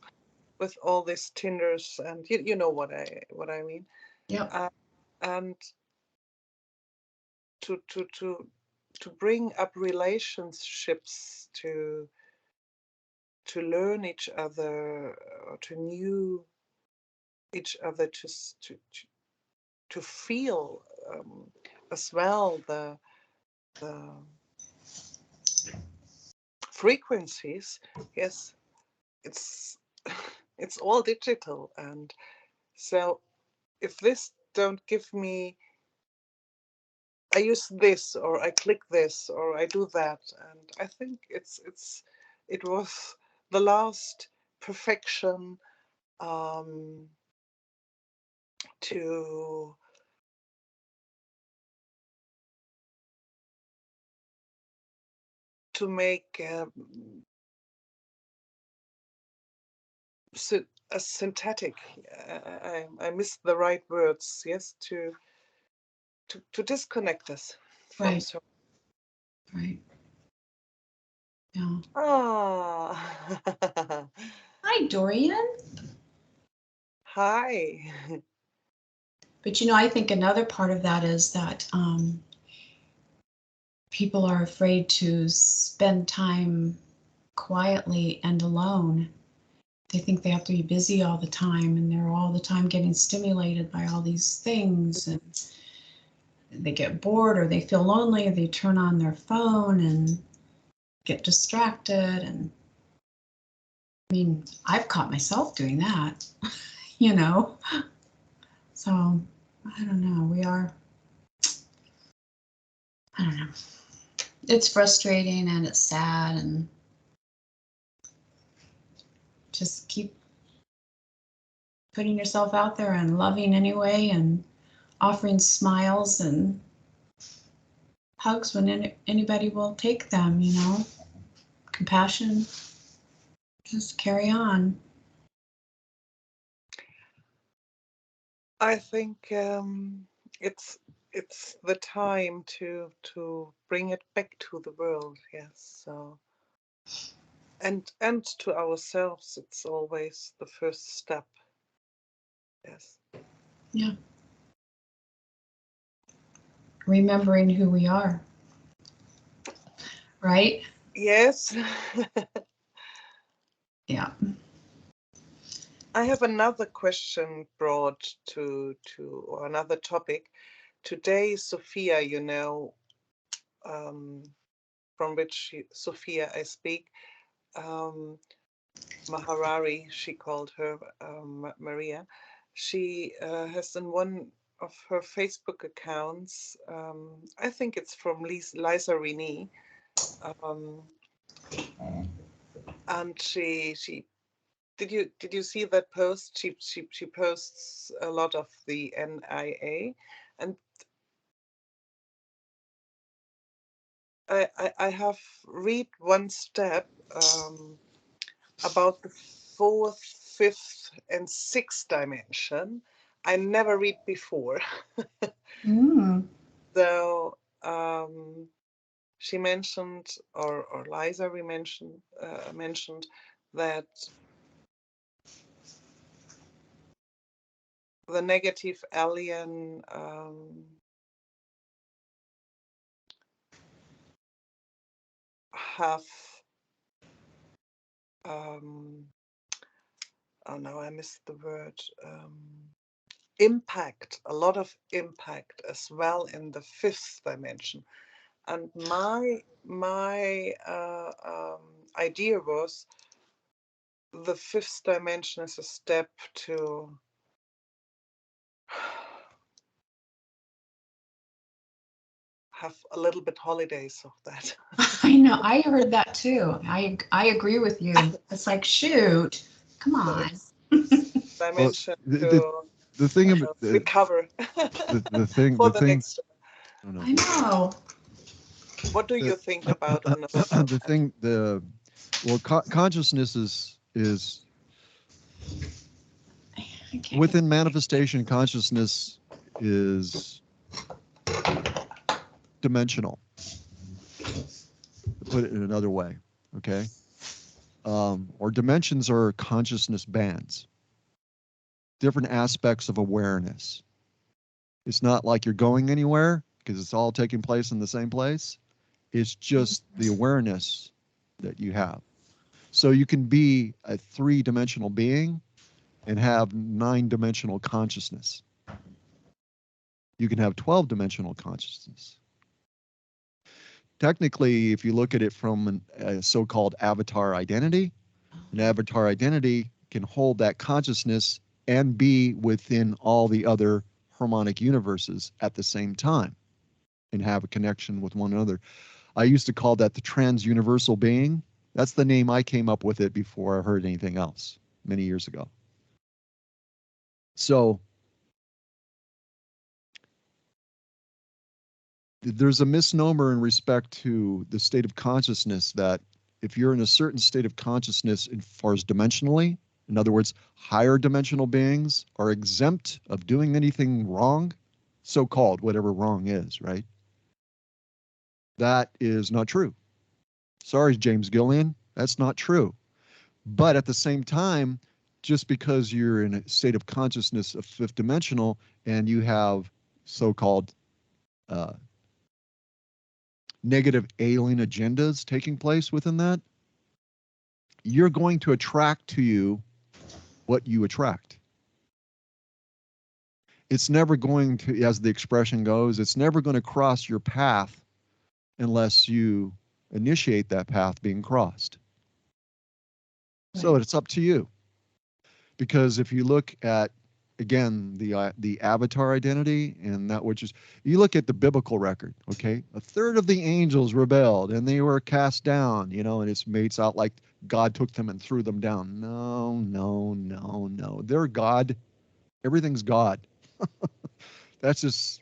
with all these Tinders, and you know what I mean. Yep. And to bring up relationships, to learn each other, or to know each other, to feel, as well the frequencies. Yes, it's it's all digital, and so if this don't give me, I use this, or I click this, or I do that, and I think it was the last perfection, um, to make a synthetic. I missed the right words. Yes, to disconnect us from Right. so. Right. Yeah. Ah. Hi, Dorian. Hi. But I think another part of that is that people are afraid to spend time quietly and alone. They think they have to be busy all the time, and they're all the time getting stimulated by all these things, and they get bored, or they feel lonely, they turn on their phone and get distracted. And I mean, I've caught myself doing that, So I don't know. I don't know. It's frustrating and it's sad, and just keep putting yourself out there and loving anyway, and offering smiles and hugs when anybody will take them, compassion. Just carry on. I think it's the time to bring it back to the world. Yes. So and to ourselves, it's always the first step. Yes. Yeah. Remembering who we are. Right? Yes. Yeah. I have another question brought or another topic. Today, Sophia, from which Sophia I speak, Maharari, she called her, Maria. She has in one of her Facebook accounts, I think it's from Liza Rini, and she did you see that post? She posts a lot of the NIA, and I have read one step about the fourth, fifth, and sixth dimension. I never read before. So she mentioned, or Liza mentioned that the negative alien have oh no, I missed the word, impact, a lot of impact as well in the fifth dimension. And my idea was the fifth dimension is a step to have a little bit holidays of that. I know. I heard that too. I agree with you. It's like, shoot, come on. Dimension Well, the thing about recover for the next. Oh, no. I know. What do you think about the thing? Consciousness is within manifestation. Consciousness is dimensional. To put it in another way, okay? Or dimensions are consciousness bands, different aspects of awareness. It's not like you're going anywhere because it's all taking place in the same place. It's just the awareness that you have. So you can be a 3-dimensional being and have 9-dimensional consciousness. You can have 12-dimensional consciousness. Technically, if you look at it from a so-called avatar identity, an avatar identity can hold that consciousness and be within all the other harmonic universes at the same time and have a connection with one another. I used to call that the trans-universal being. That's the name I came up with it before I heard anything else many years ago. So there's a misnomer in respect to the state of consciousness that if you're in a certain state of consciousness as far as dimensionally, in other words, higher dimensional beings are exempt of doing anything wrong, so-called, whatever wrong is, right? That is not true. Sorry, James Gillian, that's not true. But at the same time, just because you're in a state of consciousness of fifth dimensional and you have so-called negative alien agendas taking place within that, you're going to attract to you what you attract. It's never going to, as the expression goes, it's never going to cross your path unless you initiate that path being crossed. Right. So it's up to you. Because if you look at, again, the avatar identity and that which is, you look at the biblical record, okay? A third of the angels rebelled and they were cast down, you know, and it's made out like God took them and threw them down. No, no, no, no. They're God. Everything's God. That's just,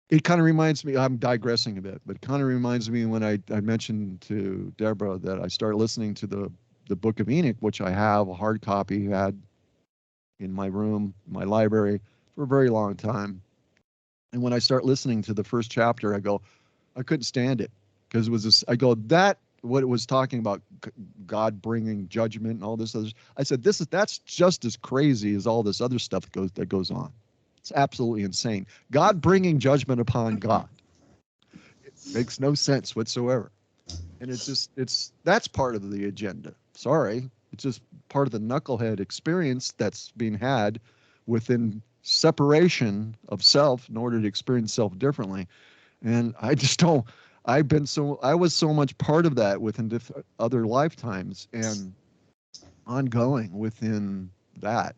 it kind of reminds me, I'm digressing a bit, but it kind of reminds me when I mentioned to Deborah that I started listening to the the Book of Enoch, which I have a hard copy, had in my room, my library for a very long time. And when I start listening to the first chapter, I go, I couldn't stand it because it was this. I go, that what it was talking about, God bringing judgment and all this other. I said, that's just as crazy as all this other stuff that goes on. It's absolutely insane. God bringing judgment upon God. It makes no sense whatsoever. And that's part of the agenda. Sorry. It's just part of the knucklehead experience that's being had within separation of self in order to experience self differently. And I just don't, I was so much part of that within other lifetimes and ongoing within that.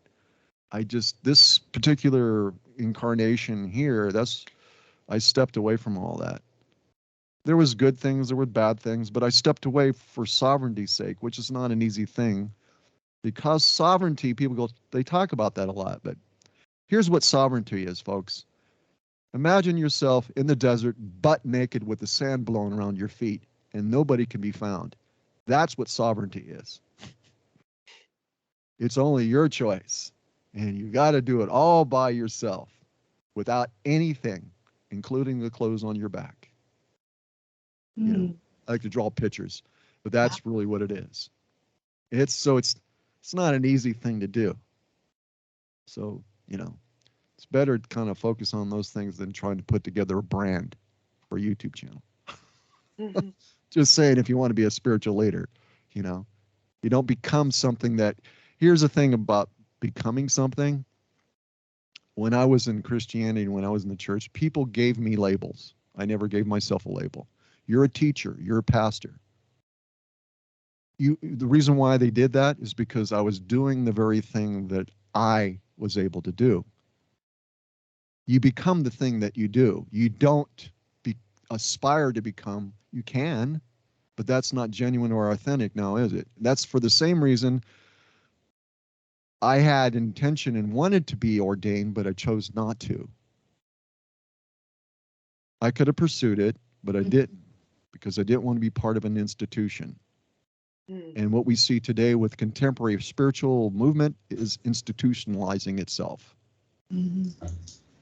This particular incarnation here, I stepped away from all that. There was good things, there were bad things, but I stepped away for sovereignty's sake, which is not an easy thing. Because sovereignty, they talk about that a lot, but here's what sovereignty is, folks. Imagine yourself in the desert, butt naked with the sand blown around your feet, and nobody can be found. That's what sovereignty is. It's only your choice, and you got to do it all by yourself, without anything, including the clothes on your back. You know, I like to draw pictures, but that's really what it is. It's not an easy thing to do. So, it's better to kind of focus on those things than trying to put together a brand for a YouTube channel. Mm-hmm. Just saying, if you want to be a spiritual leader, you don't become something that, here's the thing about becoming something. When I was in Christianity, when I was in the church, people gave me labels. I never gave myself a label. You're a teacher, you're a pastor. The reason why they did that is because I was doing the very thing that I was able to do. You become the thing that you do. You don't aspire to become. You can, but that's not genuine or authentic now, is it? That's for the same reason I had intention and wanted to be ordained, but I chose not to. I could have pursued it, but I didn't, because I didn't want to be part of an institution. And what we see today with contemporary spiritual movement is institutionalizing itself. Mm-hmm.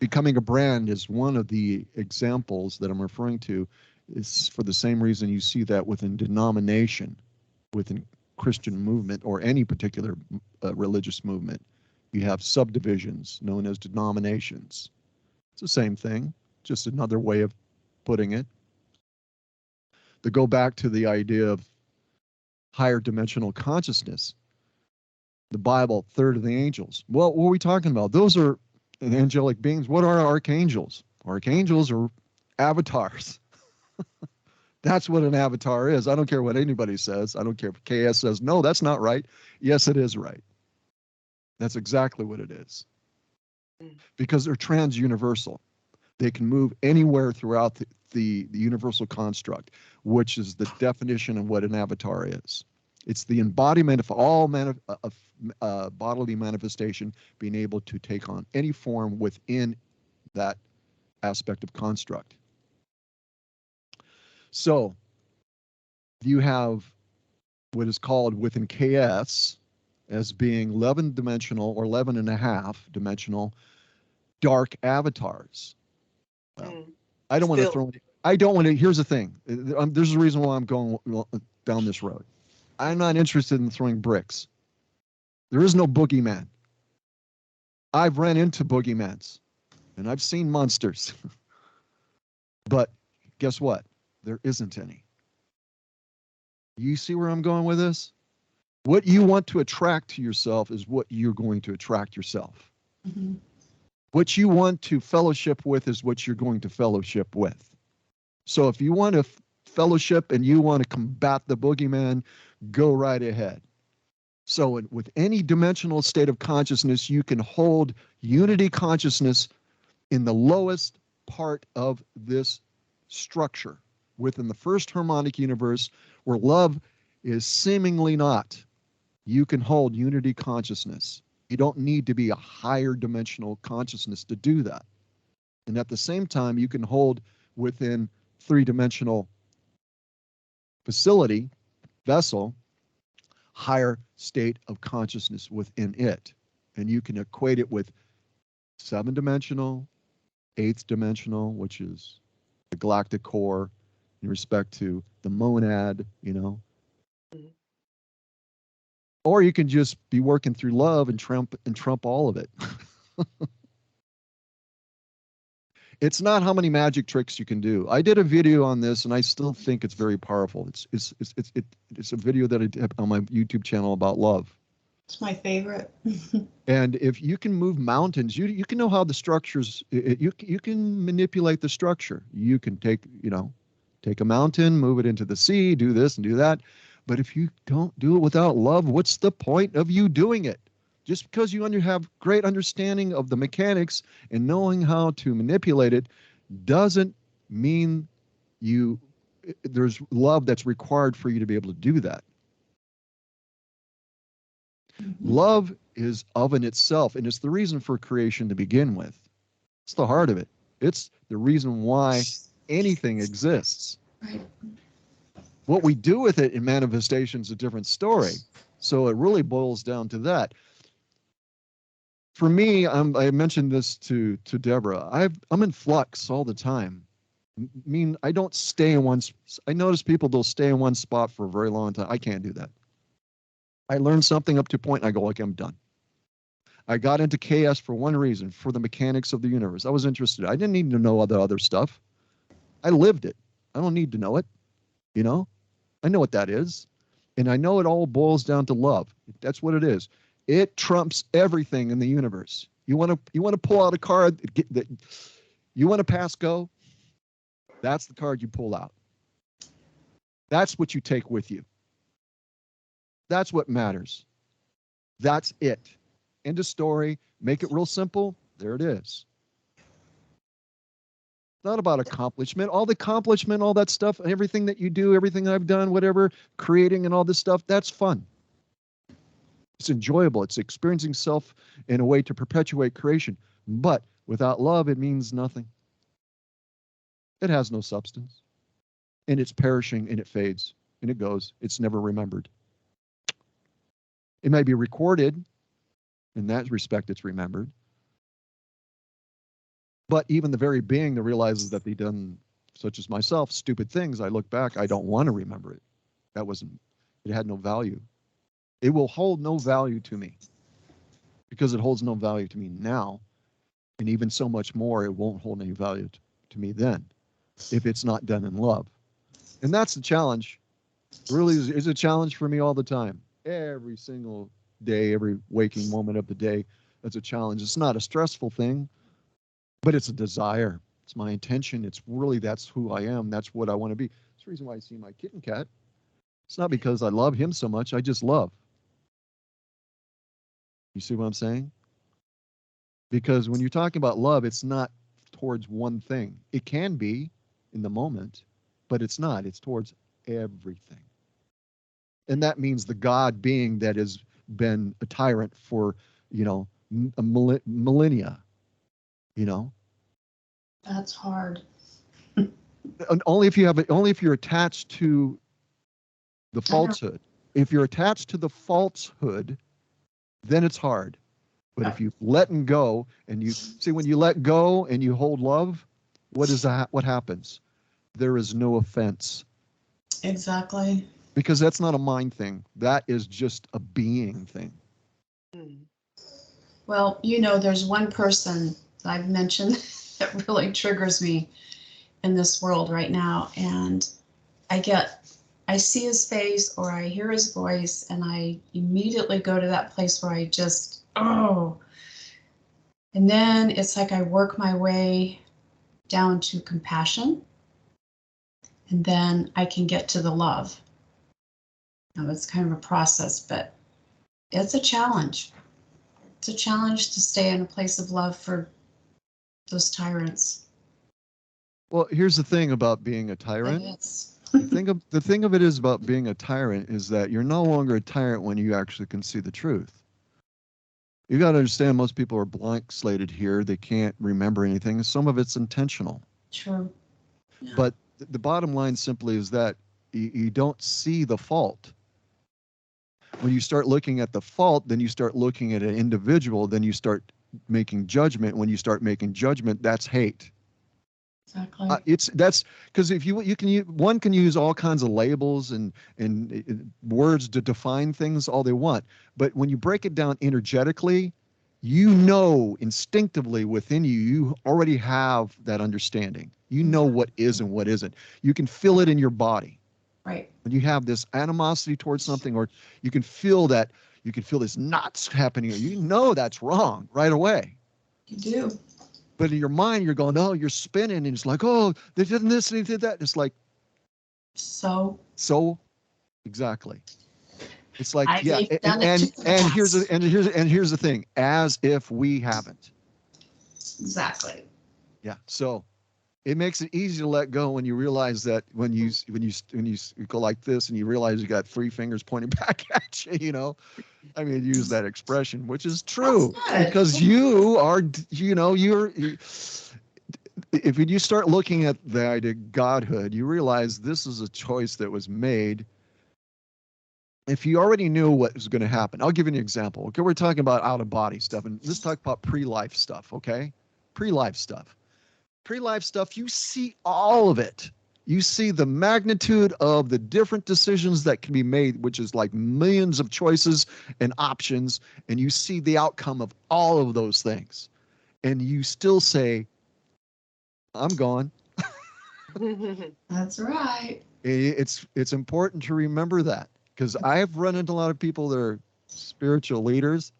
Becoming a brand is one of the examples that I'm referring to. Is for the same reason you see that within denomination, within Christian movement or any particular religious movement. You have subdivisions known as denominations. It's the same thing, just another way of putting it. To go back to the idea of higher dimensional consciousness, the Bible, third of the angels. Well, what are we talking about? Those are angelic beings. What are archangels? Archangels are avatars. That's what an avatar is. I don't care what anybody says. I don't care if KS says, no, that's not right. Yes, it is right. That's exactly what it is. Because they're trans-universal. They can move anywhere throughout the universal construct, which is the definition of what an avatar is. It's the embodiment of all bodily manifestation being able to take on any form within that aspect of construct. So you have what is called within KS as being 11-dimensional or 11 and a half dimensional dark avatars. Well, I don't want to throw. I don't want to. Here's the thing. There's a reason why I'm going down this road. I'm not interested in throwing bricks. There is no boogeyman. I've ran into boogeymans, and I've seen monsters. But guess what? There isn't any. You see where I'm going with this? What you want to attract to yourself is what you're going to attract yourself. Mm-hmm. What you want to fellowship with is what you're going to fellowship with. So if you want to fellowship and you want to combat the boogeyman, go right ahead. So with any dimensional state of consciousness, you can hold unity consciousness in the lowest part of this structure within the first harmonic universe where love is seemingly not. You can hold unity consciousness. You don't need to be a higher dimensional consciousness to do that. And at the same time, you can hold within three-dimensional facility, vessel, higher state of consciousness within it. And you can equate it with 7-dimensional, 8th dimensional, which is the galactic core in respect to the monad, you know. Or you can just be working through love and trump all of it. It's not how many magic tricks you can do. I did a video on this, and I still think it's very powerful. It's a video that I did on my YouTube channel about love. It's my favorite. And if you can move mountains, you can know how the structures. You can manipulate the structure. You can take a mountain, move it into the sea, do this and do that. But if you don't do it without love, what's the point of you doing it? Just because you have great understanding of the mechanics and knowing how to manipulate it doesn't mean there's love that's required for you to be able to do that. Love is of in itself, and it's the reason for creation to begin with. It's the heart of it. It's the reason why anything exists. Right. What we do with it in manifestation is a different story. So it really boils down to that. For me, I mentioned this to Deborah. I'm in flux all the time. I mean, I don't stay in one. I notice people, they'll stay in one spot for a very long time. I can't do that. I learned something up to a point and I go, okay, I'm done. I got into KS for one reason, for the mechanics of the universe. I was interested. I didn't need to know the other stuff. I lived it. I don't need to know it. You know, I know what that is. And I know it all boils down to love. That's what it is. It trumps everything in the universe. You want to pull out a card that you want to pass go? That's the card you pull out. That's what you take with you. That's what matters. That's it. End of story. Make it real simple. There it is. It's not about accomplishment. All that stuff, everything that you do, everything I've done, whatever, creating and all this stuff, that's fun. It's enjoyable. It's experiencing self in a way to perpetuate creation. But without love, it means nothing. It has no substance. And it's perishing and it fades and it goes. It's never remembered. It may be recorded. In that respect, it's remembered. But even the very being that realizes that they've done, such as myself, stupid things, I look back, I don't want to remember it. It had no value. It will hold no value to me because it holds no value to me now. And even so much more, it won't hold any value to me then if it's not done in love. And that's the challenge. It really is a challenge for me all the time. Every single day, every waking moment of the day, that's a challenge. It's not a stressful thing, but it's a desire. It's my intention. It's really, that's who I am. That's what I want to be. That's the reason why I see my kitten cat. It's not because I love him so much. I just love. You see what I'm saying? Because when you're talking about love, it's not towards one thing. It can be in the moment, but it's not. It's towards everything. And that means the God being that has been a tyrant for, a millennia, That's hard. And only if you're attached to the falsehood. If you're attached to the falsehood, then it's hard. But if you let go and you see, when you let go and you hold love, what happens? There is no offense. Exactly. Because that's not a mind thing. That is just a being thing. Well, there's one person that I've mentioned that really triggers me in this world right now. And I see his face or I hear his voice and I immediately go to that place where I just, and then it's like I work my way down to compassion and then I can get to the love. Now it's kind of a process, but it's a challenge. It's a challenge to stay in a place of love for those tyrants. Well, here's the thing about being a tyrant. The thing of it is about being a tyrant is that you're no longer a tyrant when you actually can see the truth. You got to understand, most people are blank slated here. They can't remember anything. Some of it's intentional. True. Yeah. But the bottom line simply is that you don't see the fault. When you start looking at the fault, then you start looking at an individual, then you start making judgment. When you start making judgment, that's hate. Exactly. That's because if you can one can use all kinds of labels and words to define things all they want, but when you break it down energetically, you know instinctively within you, you already have that understanding. You know what is and what isn't. You can feel it in your body. Right. When you have this animosity towards something, or you can feel that, you can feel this knots happening, or you know that's wrong right away. You do. But in your mind, you're going, oh, you're spinning, and it's like, oh, they did this and they did that. It's like, so exactly. It's like, I've yeah, done and it here's the thing, as if we haven't. Exactly. Yeah. So it makes it easy to let go when you realize that when you go like this and you realize you got 3 fingers pointing back at you, you know. I mean, use that expression, which is true, because you are, you know, if you start looking at the idea of godhood, you realize this is a choice that was made. If you already knew what was going to happen, I'll give you an example. Okay, we're talking about out-of-body stuff, and let's talk about pre-life stuff, okay? Pre-life stuff. Pre-life stuff, you see all of it. You see the magnitude of the different decisions that can be made, which is like millions of choices and options, and you see the outcome of all of those things. And you still say, I'm gone. That's right. It's important to remember that, because I've run into a lot of people that are spiritual leaders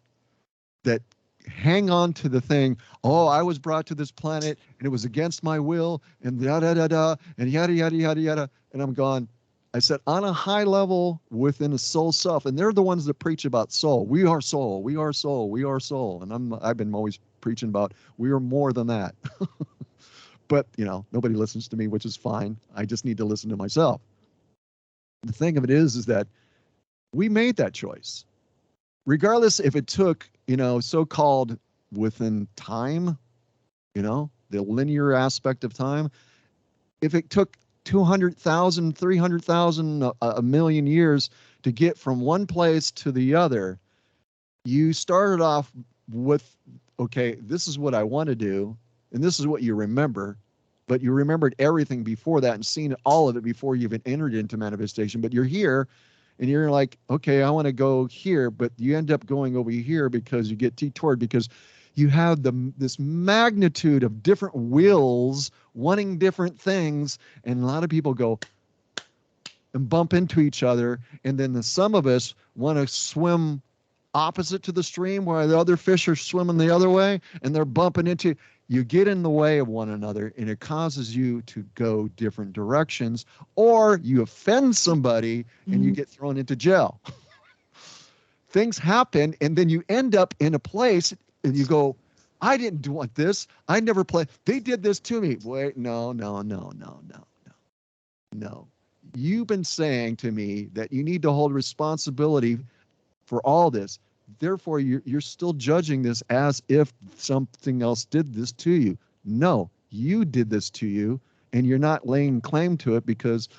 that hang on to the thing, oh, I was brought to this planet and it was against my will and yada, yada, and yada, yada, yada, yada. And I'm gone. I said, on a high level within a soul self, and they're the ones that preach about soul. We are soul, we are soul, we are soul. And I've been always preaching about we are more than that. But, you know, nobody listens to me, which is fine. I just need to listen to myself. The thing of it is that we made that choice. Regardless if it took, you know, so-called within time, you know, the linear aspect of time, if it took 200,000, 300,000, a million years to get from one place to the other, you started off with, okay, this is what I want to do, and this is what you remember, but you remembered everything before that and seen all of it before you even entered into manifestation. But you're here and you're like, okay, I want to go here, but you end up going over here because you get detoured, because you have this magnitude of different wills wanting different things, and a lot of people go and bump into each other, and then some of us want to swim opposite to the stream where the other fish are swimming the other way, and they're bumping into you. Get in the way of one another, and it causes you to go different directions, or you offend somebody and you get thrown into jail. Things happen, and then you end up in a place and you go, I didn't want this. I never played. They did this to me. Wait, no. You've been saying to me that you need to hold responsibility for all this. Therefore, you're still judging this as if something else did this to you. No, you did this to you, and you're not laying claim to it because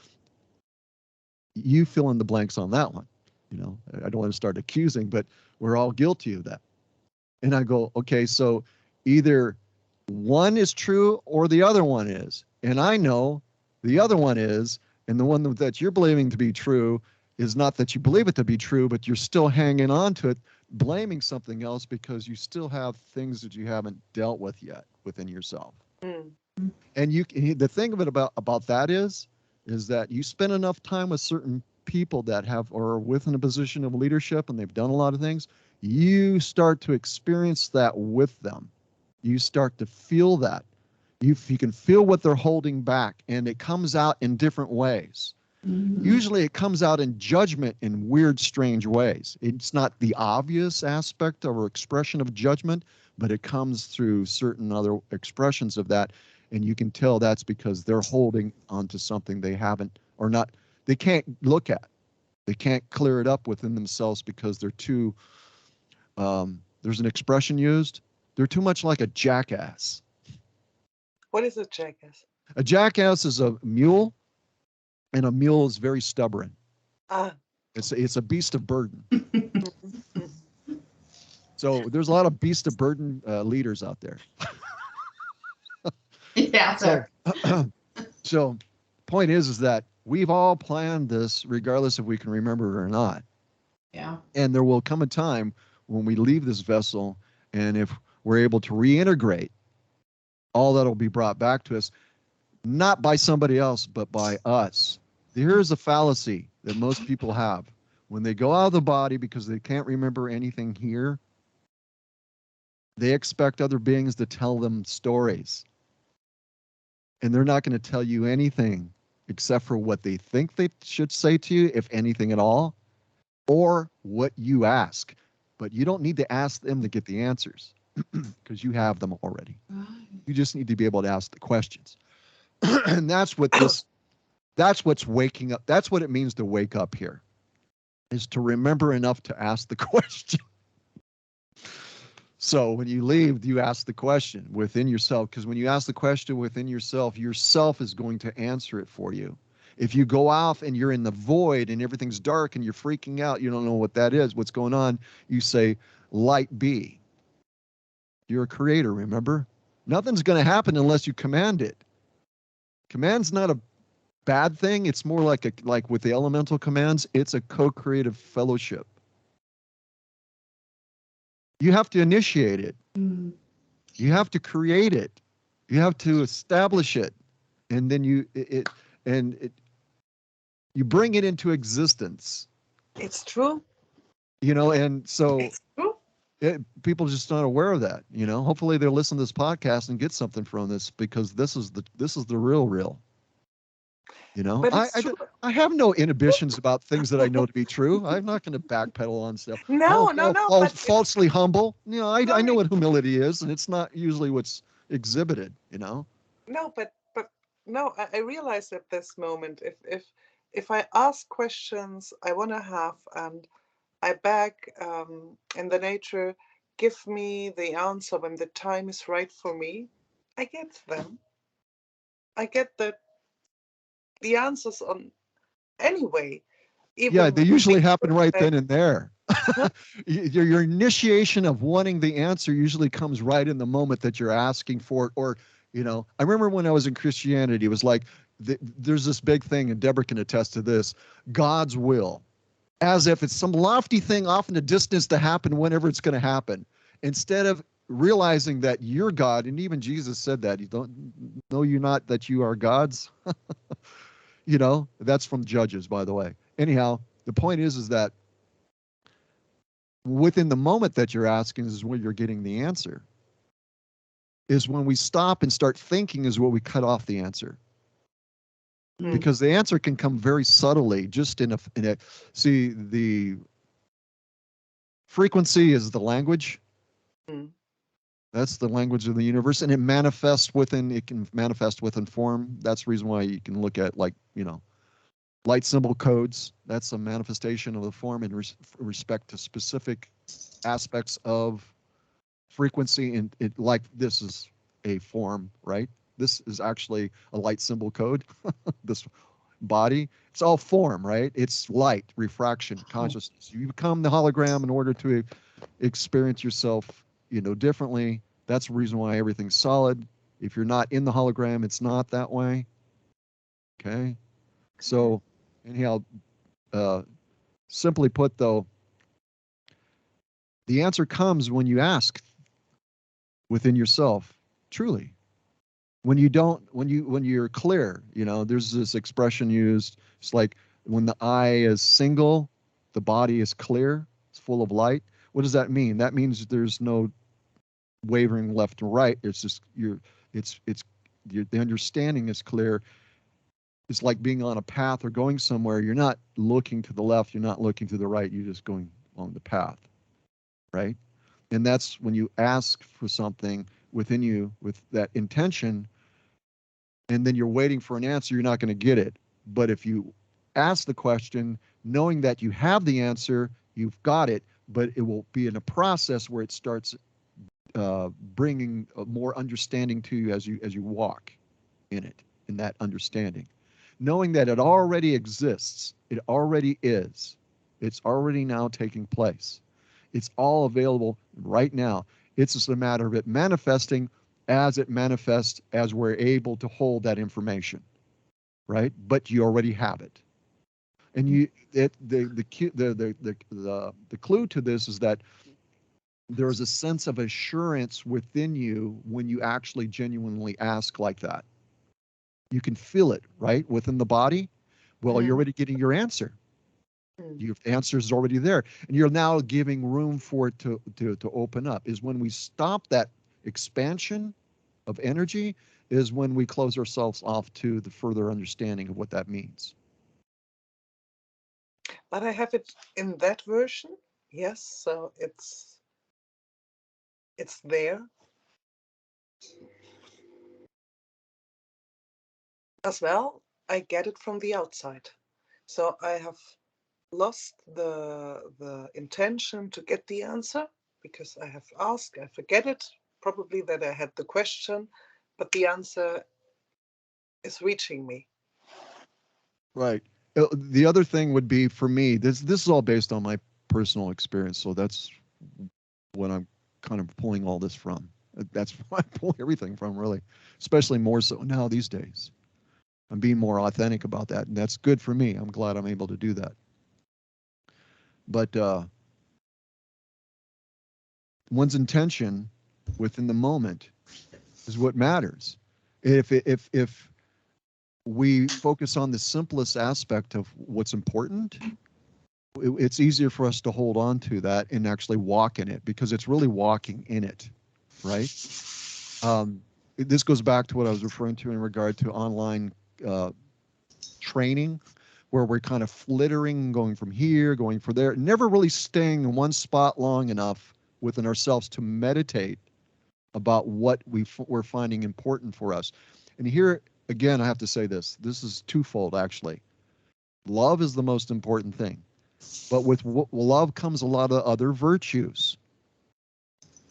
you fill in the blanks on that one. You know, I don't want to start accusing, but we're all guilty of that. And I go, okay, so either one is true or the other one is. And I know the other one is, and the one that you're believing to be true is not that you believe it to be true, but you're still hanging on to it, blaming something else because you still have things that you haven't dealt with yet within yourself. And the thing of it about that is that you spend enough time with certain people that have or are within a position of leadership and they've done a lot of things, you start to experience that with them. You start to feel that. You can feel what they're holding back, and it comes out in different ways. Usually it comes out in judgment in weird, strange ways. It's not the obvious aspect or expression of judgment, but it comes through certain other expressions of that. And you can tell that's because they're holding onto something they haven't or not, they can't look at. They can't clear it up within themselves because they're too, there's an expression used, they're too much like a jackass. What is a jackass? A jackass is a mule, and a mule is very stubborn. It's a beast of burden. Mhm. So there's a lot of beast of burden leaders out there. Yeah, So, there. so point is that we've all planned this, regardless if we can remember it or not. Yeah. And there will come a time when we leave this vessel, and if we're able to reintegrate, all that'll be brought back to us, not by somebody else, but by us. Here's a fallacy that most people have. When they go out of the body because they can't remember anything here, they expect other beings to tell them stories. And they're not going to tell you anything except for what they think they should say to you, if anything at all, or what you ask. But you don't need to ask them to get the answers because you have them already. You just need to be able to ask the questions. And that's what's waking up. That's what it means to wake up here, is to remember enough to ask the question. So when you leave, you ask the question within yourself, because when you ask the question within yourself is going to answer it for you. If you go off and you're in the void and everything's dark and you're freaking out, you don't know what that is, what's going on, you say, light be. You're a creator, remember? Nothing's going to happen unless you command it. Command's not a bad thing. It's more like with the elemental commands, it's a co-creative fellowship. You have to initiate it. Mm. You have to create it. You have to establish it, and then you bring it into existence. It's true. And so It's true. people just not aware of that. Hopefully they'll listen to this podcast and get something from this, because this is the real. But it's true. I have no inhibitions about things that I know to be true. I'm not going to backpedal on stuff. No, but falsely humble. I know no, what humility is, and it's not usually what's exhibited. no, but no, I realize at this moment, if I ask questions I want to have, and I beg in the nature, give me the answer when the time is right for me, I get them. I get the answers on anyway. Yeah, Even they with usually things happen right that then and there. Your initiation of wanting the answer usually comes right in the moment that you're asking for it. Or, I remember when I was in Christianity, it was like, there's this big thing, and Deborah can attest to this, God's will, as if it's some lofty thing off in the distance to happen whenever it's going to happen, instead of realizing that you're God. And even Jesus said that. You don't know you not that you are gods. That's from Judges, by the way. Anyhow, the point is that within the moment that you're asking is when you're getting the answer. Is when we stop and start thinking is what we cut off the answer. Because the answer can come very subtly, just in a see, the frequency is the language. That's the language of the universe, and it can manifest within form. That's the reason why you can look at, light symbol codes. That's a manifestation of the form in respect to specific aspects of frequency. And this is a form, right? This is actually a light symbol code. This body, it's all form, right? It's light, refraction, consciousness. You become the hologram in order to experience yourself, differently. That's the reason why everything's solid. If you're not in the hologram, it's not that way. Okay. So anyhow, simply put, though, the answer comes when you ask within yourself, truly. When you're clear, there's this expression used. It's like when the eye is single, the body is clear, it's full of light. What does that mean? That means there's no wavering left and right. It's just the understanding is clear. It's like being on a path or going somewhere. You're not looking to the left. You're not looking to the right. You're just going on the path, right? And that's when you ask for something within you with that intention, and then you're waiting for an answer, you're not going to get it. But if you ask the question, knowing that you have the answer, you've got it, but it will be in a process where it starts bringing more understanding to you as you walk in it, in that understanding. Knowing that it already exists, it already is. It's already now taking place. It's all available right now. It's just a matter of it manifesting as it manifests as we're able to hold that information, right? But you already have it. And the clue to this is that there's a sense of assurance within you when you actually genuinely ask like that. You can feel it, right? Within the body. Well, you're already getting your answer. Your answer is already there. And you're now giving room for it to open up. Is when we stop that expansion of energy, is when we close ourselves off to the further understanding of what that means. But I have it in that version. Yes, so it's there. As well, I get it from the outside. So I have lost the intention to get the answer because I have asked, I forget it, probably that I had the question, but the answer is reaching me. Right. The other thing would be for me, this is all based on my personal experience. So that's what I'm kind of pulling all this from. That's why I pull everything from, really, especially more so now these days. I'm being more authentic about that, and that's good for me. I'm glad I'm able to do that. But one's intention within the moment is what matters. If we focus on the simplest aspect of what's important, it's easier for us to hold on to that and actually walk in it, because it's really walking in it, right? This goes back to what I was referring to in regard to online training, where we're kind of flittering, going from here, going for there, never really staying in one spot long enough within ourselves to meditate about what we're finding important for us. And here, again, I have to say this. This is twofold, actually. Love is the most important thing. But with love comes a lot of other virtues.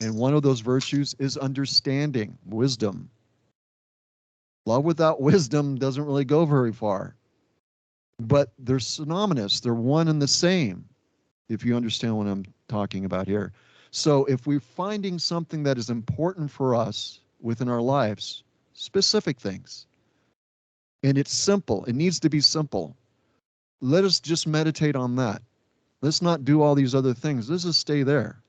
And one of those virtues is understanding, wisdom. Love without wisdom doesn't really go very far. But they're synonymous. They're one and the same, if you understand what I'm talking about here. So if we're finding something that is important for us within our lives, specific things, and it's simple, it needs to be simple, let us just meditate on that. Let's not do all these other things. Let's just stay there.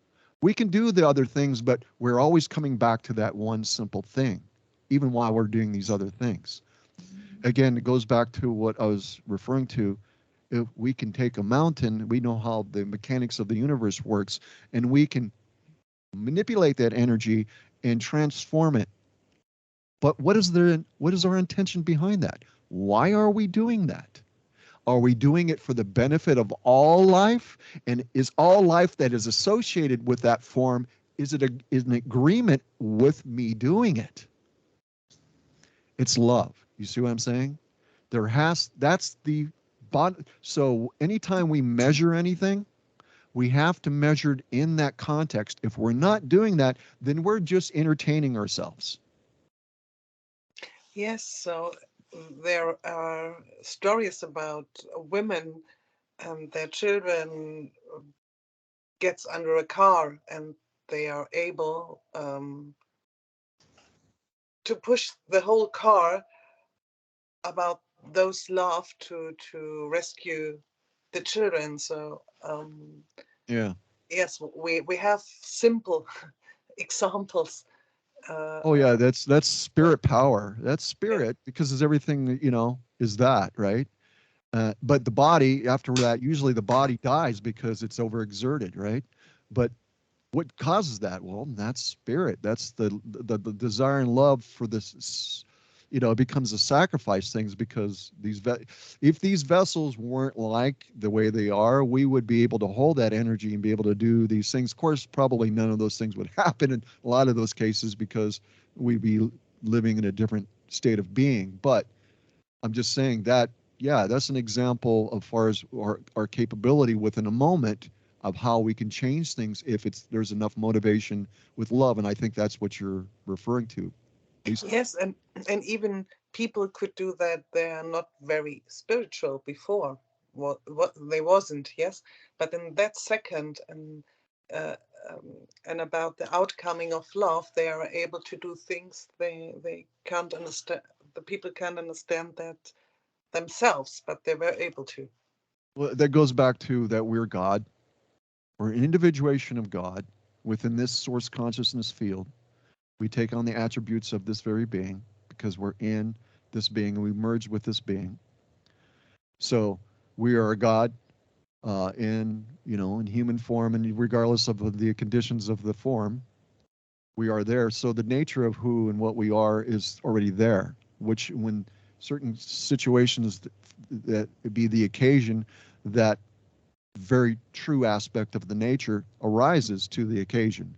We can do the other things, but we're always coming back to that one simple thing, even while we're doing these other things. Again, it goes back to what I was referring to. If we can take a mountain, we know how the mechanics of the universe works, and we can manipulate that energy and transform it. But what is our intention behind that? Why are we doing that? Are we doing it for the benefit of all life? And is all life that is associated with that form, is an agreement with me doing it? It's love. You see what I'm saying? That's the bottom. So anytime we measure anything, we have to measure it in that context. If we're not doing that, then we're just entertaining ourselves. Yes, so there are stories about women and their children gets under a car and they are able to push the whole car about those love to rescue the children. So Yeah. yes, we have simple examples. Oh yeah, that's spirit power. That's spirit, because it's everything, is that, right? But the body, after that, usually the body dies because it's overexerted, right? But what causes that? Well, that's spirit. That's the desire and love for this. It becomes a sacrifice things, because if these vessels weren't like the way they are, we would be able to hold that energy and be able to do these things. Of course, probably none of those things would happen in a lot of those cases, because we'd be living in a different state of being. But I'm just saying that, yeah, that's an example of far as our capability within a moment of how we can change things if there's enough motivation with love. And I think that's what you're referring to. Yes, and even people could do that. They are not very spiritual before. what they wasn't, yes, but in that second, uh, and about the outcoming of love, they are able to do things they can't understand. The people can't understand that themselves, but they were able to. Well, that goes back to that we're God. We're an individuation of God within this source consciousness field. We take on the attributes of this very being because we're in this being and we merge with this being. So we are a God in human form, and regardless of the conditions of the form, we are there. So the nature of who and what we are is already there, which when certain situations that be the occasion, that very true aspect of the nature arises to the occasion,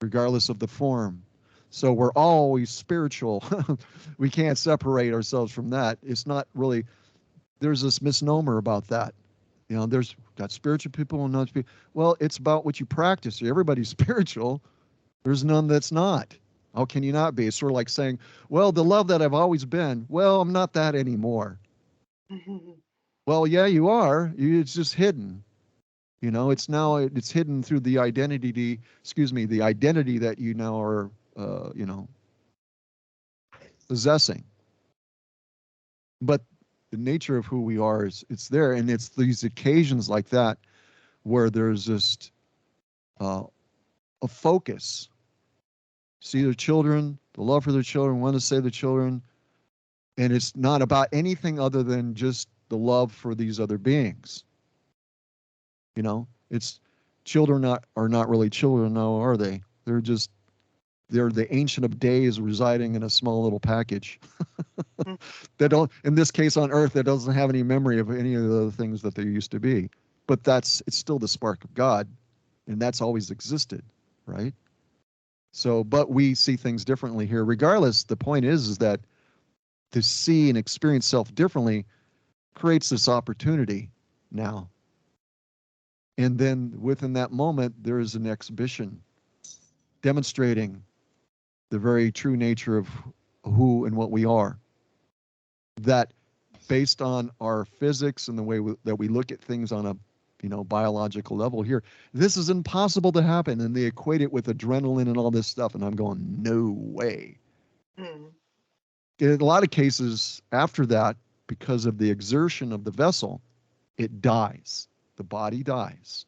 regardless of the form. So we're always spiritual. We can't separate ourselves from that. It's not really, there's this misnomer about that. There's got spiritual people and non spiritual. Well, it's about what you practice. Everybody's spiritual. There's none that's not. How can you not be? It's sort of like saying, well, the love that I've always been, well, I'm not that anymore. Well, yeah, you are. It's just hidden. It's hidden through the identity, the identity that you now are, possessing. But the nature of who we are it's there. And it's these occasions like that where there's just a focus. See their children, the love for their children, want to save the children. And it's not about anything other than just the love for these other beings. It's children are not really children now, are they? They're the Ancient of Days residing in a small little package. That don't, in this case on Earth, that doesn't have any memory of any of the things that they used to be. But it's still the spark of God, and that's always existed, right? So, but we see things differently here. Regardless, the point is that to see and experience self differently creates this opportunity now. And then within that moment, there is an exhibition demonstrating the very true nature of who and what we are. That based on our physics and the way that we look at things on a biological level here, this is impossible to happen. And they equate it with adrenaline and all this stuff. And I'm going, no way. In a lot of cases after that, because of the exertion of the vessel, it dies. The body dies.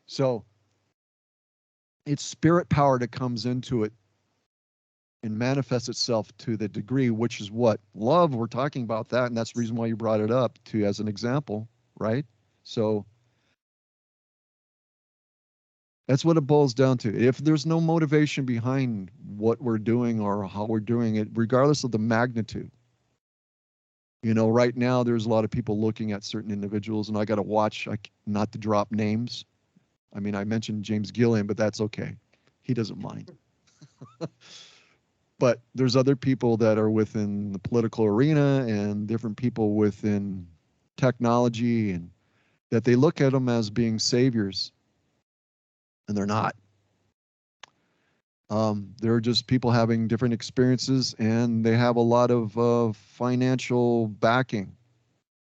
So it's spirit power that comes into it and manifests itself to the degree, which is what? Love, we're talking about that, and that's the reason why you brought it up as an example, right? So that's what it boils down to. If there's no motivation behind what we're doing or how we're doing it, regardless of the magnitude, right now there's a lot of people looking at certain individuals, and I got to watch not to drop names. I mean, I mentioned James Gilliam, but that's okay. He doesn't mind. But there's other people that are within the political arena and different people within technology, and that they look at them as being saviors, and they're not. They're just people having different experiences, and they have a lot of financial backing.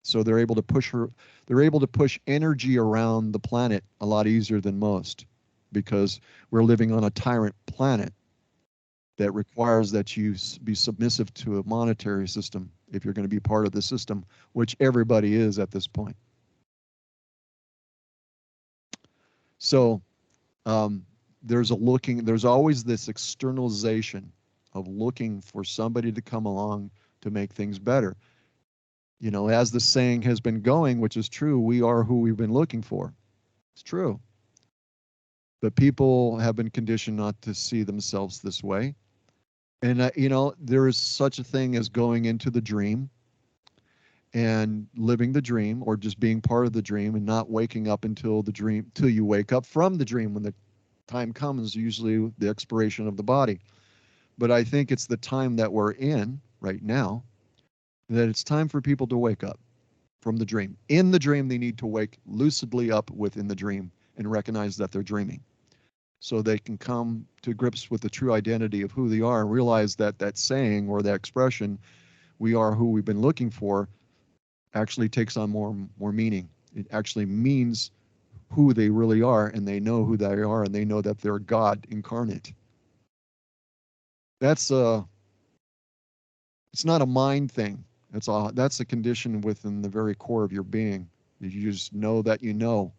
So they're able to push energy around the planet a lot easier than most, because we're living on a tyrant planet that requires that you be submissive to a monetary system if you're going to be part of the system, which everybody is at this point. So there's always this externalization of looking for somebody to come along to make things better. As the saying has been going, which is true, we are who we've been looking for. It's true. But people have been conditioned not to see themselves this way. And, there is such a thing as going into the dream and living the dream, or just being part of the dream and not waking up till you wake up from the dream when the time comes, usually the expiration of the body. But I think it's the time that we're in right now, that it's time for people to wake up from the dream. In the dream, they need to wake lucidly up within the dream and recognize that they're dreaming, so they can come to grips with the true identity of who they are and realize that that saying or that expression we are who we've been looking for actually takes on more meaning. It actually means who they really are, and they know who they are, and they know that they're God incarnate. That's it's not a mind thing. That's a condition within the very core of your being. You just know that you know.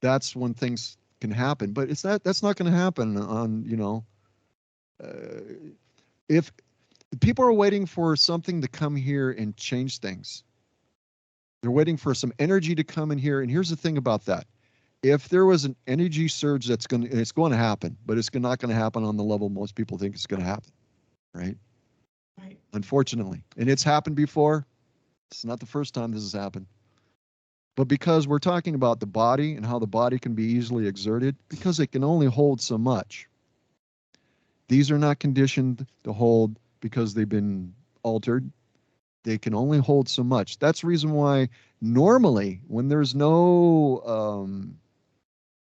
That's when things can happen, but that's not going to happen on, if people are waiting for something to come here and change things. They're waiting for some energy to come in here. And here's the thing about that. If there was an energy surge it's going to happen, but it's not going to happen on the level most people think it's going to happen, right? Right. Unfortunately. And it's happened before. It's not the first time this has happened. But because we're talking about the body and how the body can be easily exerted, because it can only hold so much. These are not conditioned to hold because they've been altered. They can only hold so much. That's the reason why normally when there's no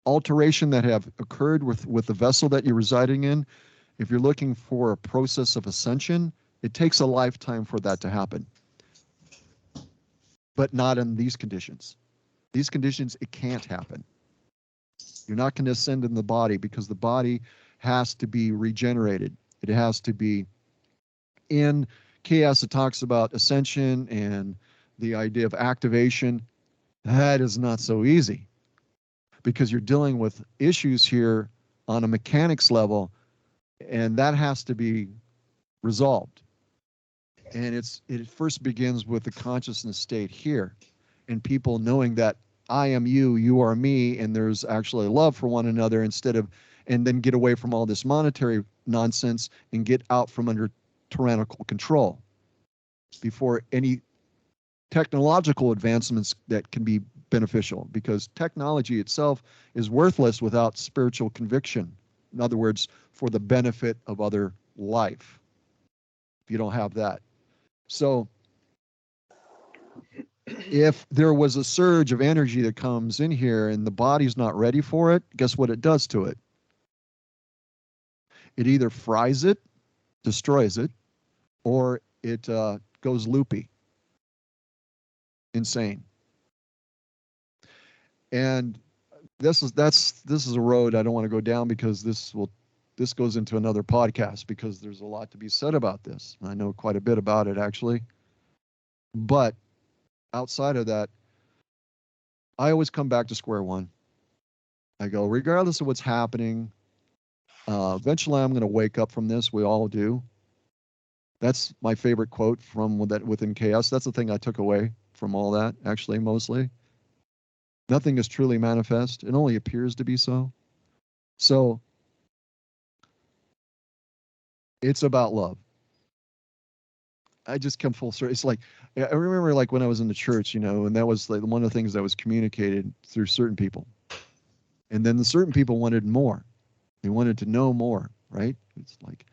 alteration that have occurred with the vessel that you're residing in, if you're looking for a process of ascension, it takes a lifetime for that to happen. But not in these conditions. These conditions, it can't happen. You're not going to ascend in the body because the body has to be regenerated. It has to be in chaos. It talks about ascension and the idea of activation. That is not so easy because you're dealing with issues here on a mechanics level, and that has to be resolved. And it first begins with the consciousness state here, and people knowing that I am you, you are me, and there's actually love for one another and then get away from all this monetary nonsense and get out from under tyrannical control before any technological advancements that can be beneficial, because technology itself is worthless without spiritual conviction. In other words, for the benefit of other life. If you don't have that. So if there was a surge of energy that comes in here and the body's not ready for it, guess what it does to it? It either fries it, destroys it, or it goes loopy, insane. And this is a road I don't want to go down because this goes into another podcast because there's a lot to be said about this. I know quite a bit about it actually. But outside of that, I always come back to square one. I go, regardless of what's happening, eventually I'm going to wake up from this. We all do. That's my favorite quote from within chaos. That's the thing I took away from all that, actually, mostly. Nothing is truly manifest. It only appears to be so. So it's about love. I just come full circle. It's like, I remember like when I was in the church, and that was like one of the things that was communicated through certain people. And then the certain people wanted more. They wanted to know more, right? It's like,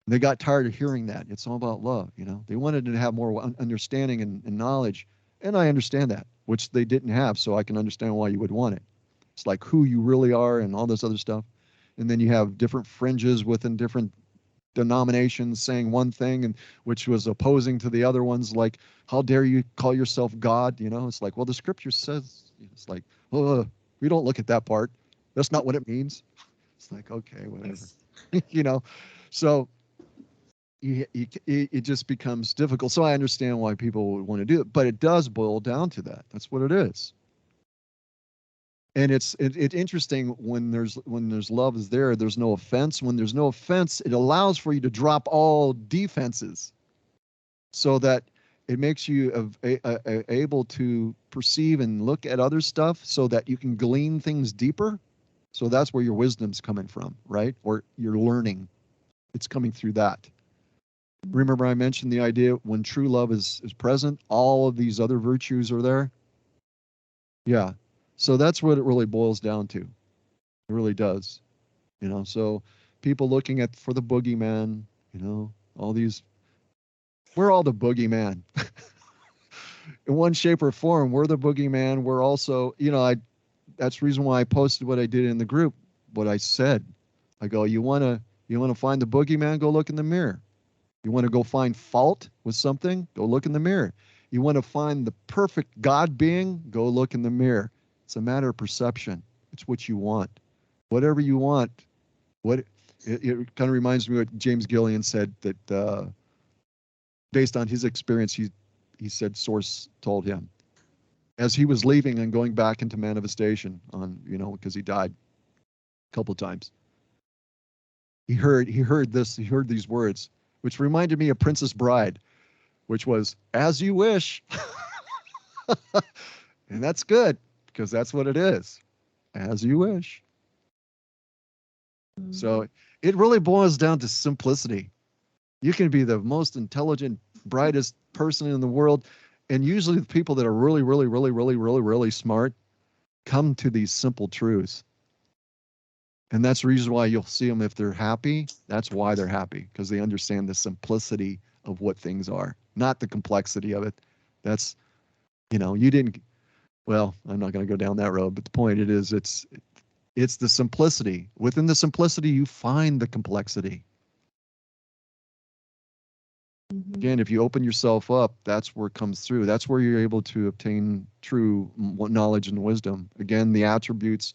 they got tired of hearing that. It's all about love, They wanted to have more understanding and knowledge. And I understand that, which they didn't have. So I can understand why you would want it. It's like who you really are and all this other stuff. And then you have different fringes within different denominations saying one thing and which was opposing to the other ones, like, how dare you call yourself God? It's like, well, the scripture says, it's like, well, we don't look at that part. That's not what it means. It's like, okay, whatever. So it just becomes difficult. So I understand why people would want to do it, but it does boil down to that. That's what it is. And it's interesting when there's love is there, there's no offense. When there's no offense, it allows for you to drop all defenses so that it makes you able to perceive and look at other stuff so that you can glean things deeper. So that's where your wisdom's coming from, right? Or your learning. It's coming through that. Remember I mentioned the idea when true love is present, all of these other virtues are there? Yeah. So that's what it really boils down to. It really does. So people looking for the boogeyman, all these, we're all the boogeyman. In one shape or form, we're the boogeyman. We're also, that's the reason why I posted what I did in the group, what I said. I go, you want to find the boogeyman, go look in the mirror. You want to go find fault with something? Go look in the mirror. You want to find the perfect God being? Go look in the mirror. It's a matter of perception. It's what you want. Whatever you want. It kind of reminds me of what James Gillian said, that based on his experience, he said Source told him as he was leaving and going back into manifestation because he died a couple of times. He heard these words, which reminded me of Princess Bride, which was, as you wish. And that's good, because that's what it is. As you wish. Mm-hmm. So it really boils down to simplicity. You can be the most intelligent, brightest person in the world. And usually the people that are really, really, really, really, really, really smart come to these simple truths. And that's the reason why you'll see them if they're happy. That's why they're happy, because they understand the simplicity of what things are, not the complexity of it. That's, you didn't, well, I'm not going to go down that road, but the point it's the simplicity. Within the simplicity, you find the complexity. Mm-hmm. Again, if you open yourself up, that's where it comes through. That's where you're able to obtain true knowledge and wisdom. Again, the attributes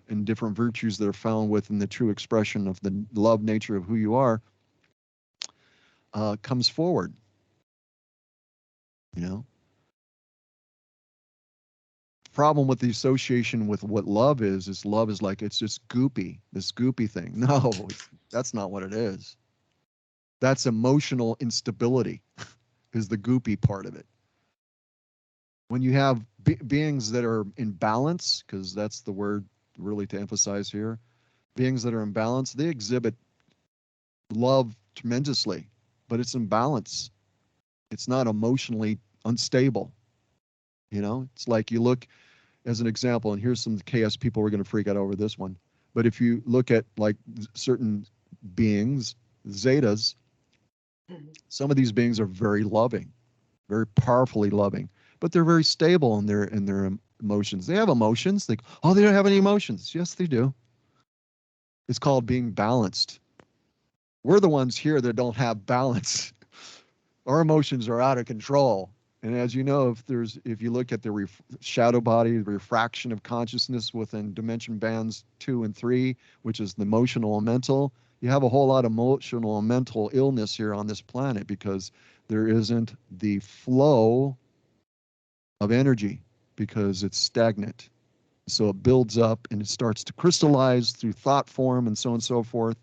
and different virtues that are found within the true expression of the love nature of who you are comes forward. Problem with the association with what love is love is like it's just goopy, this goopy thing. No, that's not what it is. That's emotional instability is the goopy part of it. When you have beings that are in balance, because that's the word really to emphasize here, beings that are in balance, they exhibit love tremendously, but it's in balance. It's not emotionally unstable. It's like you look as an example, and here's some chaos people were going to freak out over this one. But if you look at like certain beings, zetas, some of these beings are very loving, very powerfully loving, but they're very stable in their emotions. They have emotions. They don't have any emotions. Yes, they do. It's called being balanced. We're the ones here that don't have balance. Our emotions are out of control. And as you know, if you look at the shadow body, the refraction of consciousness within dimension bands 2 and 3, which is the emotional and mental, you have a whole lot of emotional and mental illness here on this planet because there isn't the flow of energy because it's stagnant. So it builds up and it starts to crystallize through thought form and so on and so forth.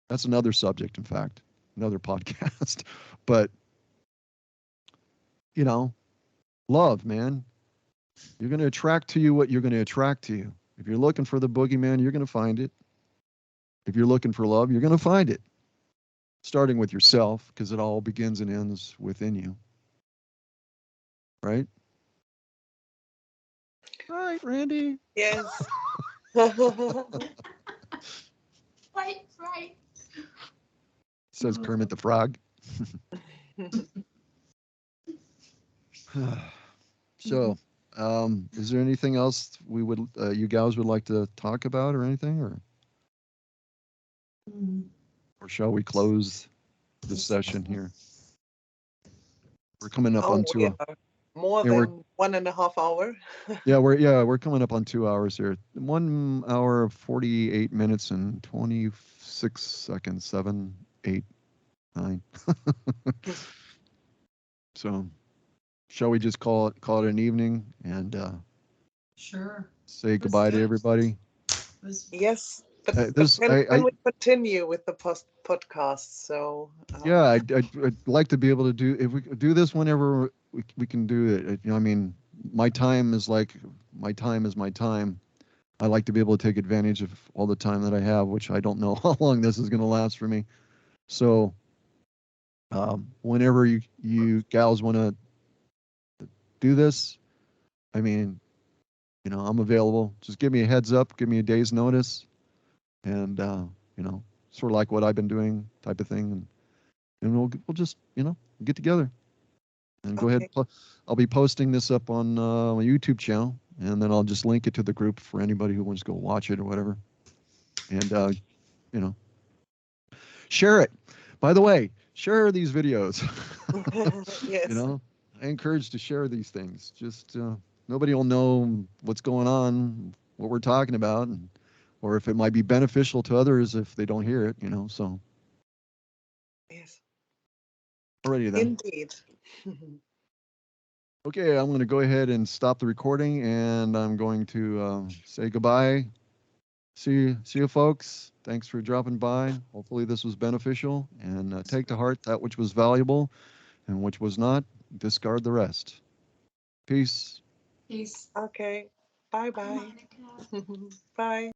That's another subject, in fact, another podcast. But love, man. You're going to attract to you what you're going to attract to you. If you're looking for the boogeyman, you're going to find it. If you're looking for love, you're going to find it. Starting with yourself, because it all begins and ends within you. Right? Right, Randy? Yes. Right. Says Kermit the Frog. So, is there anything else you guys would like to talk about or anything, or shall we close the session here? We're coming up on two. More than 1.5 hours. we're coming up on 2 hours here. 1 hour, 48 minutes and 26 seconds. 7, 8, 9. So, shall we just call it an evening and sure, say goodbye to everybody? Yes, but when we continue with the podcast, so yeah, I'd like to be able to do, if we do this whenever we can do it. I mean, my time is my time. I like to be able to take advantage of all the time that I have, which I don't know how long this is going to last for me. So, whenever you gals want to do this, I mean, I'm available. Just give me a heads up, give me a day's notice, and sort of like what I've been doing, type of thing, and we'll just get together and go ahead. I'll be posting this up on my YouTube channel, and then I'll just link it to the group for anybody who wants to go watch it or whatever, and share it. By the way, share these videos. Yes. You know, I encourage to share these things. Just nobody will know what's going on, what we're talking about, and, or if it might be beneficial to others if they don't hear it. You know, so Yes. alrighty then. Indeed. Okay, I'm going to go ahead and stop the recording, and I'm going to say goodbye. See you, folks. Thanks for dropping by. Hopefully, this was beneficial, and take to heart that which was valuable, and which was not. Discard the rest. Peace. Peace. Okay. Bye bye. Monica. Bye.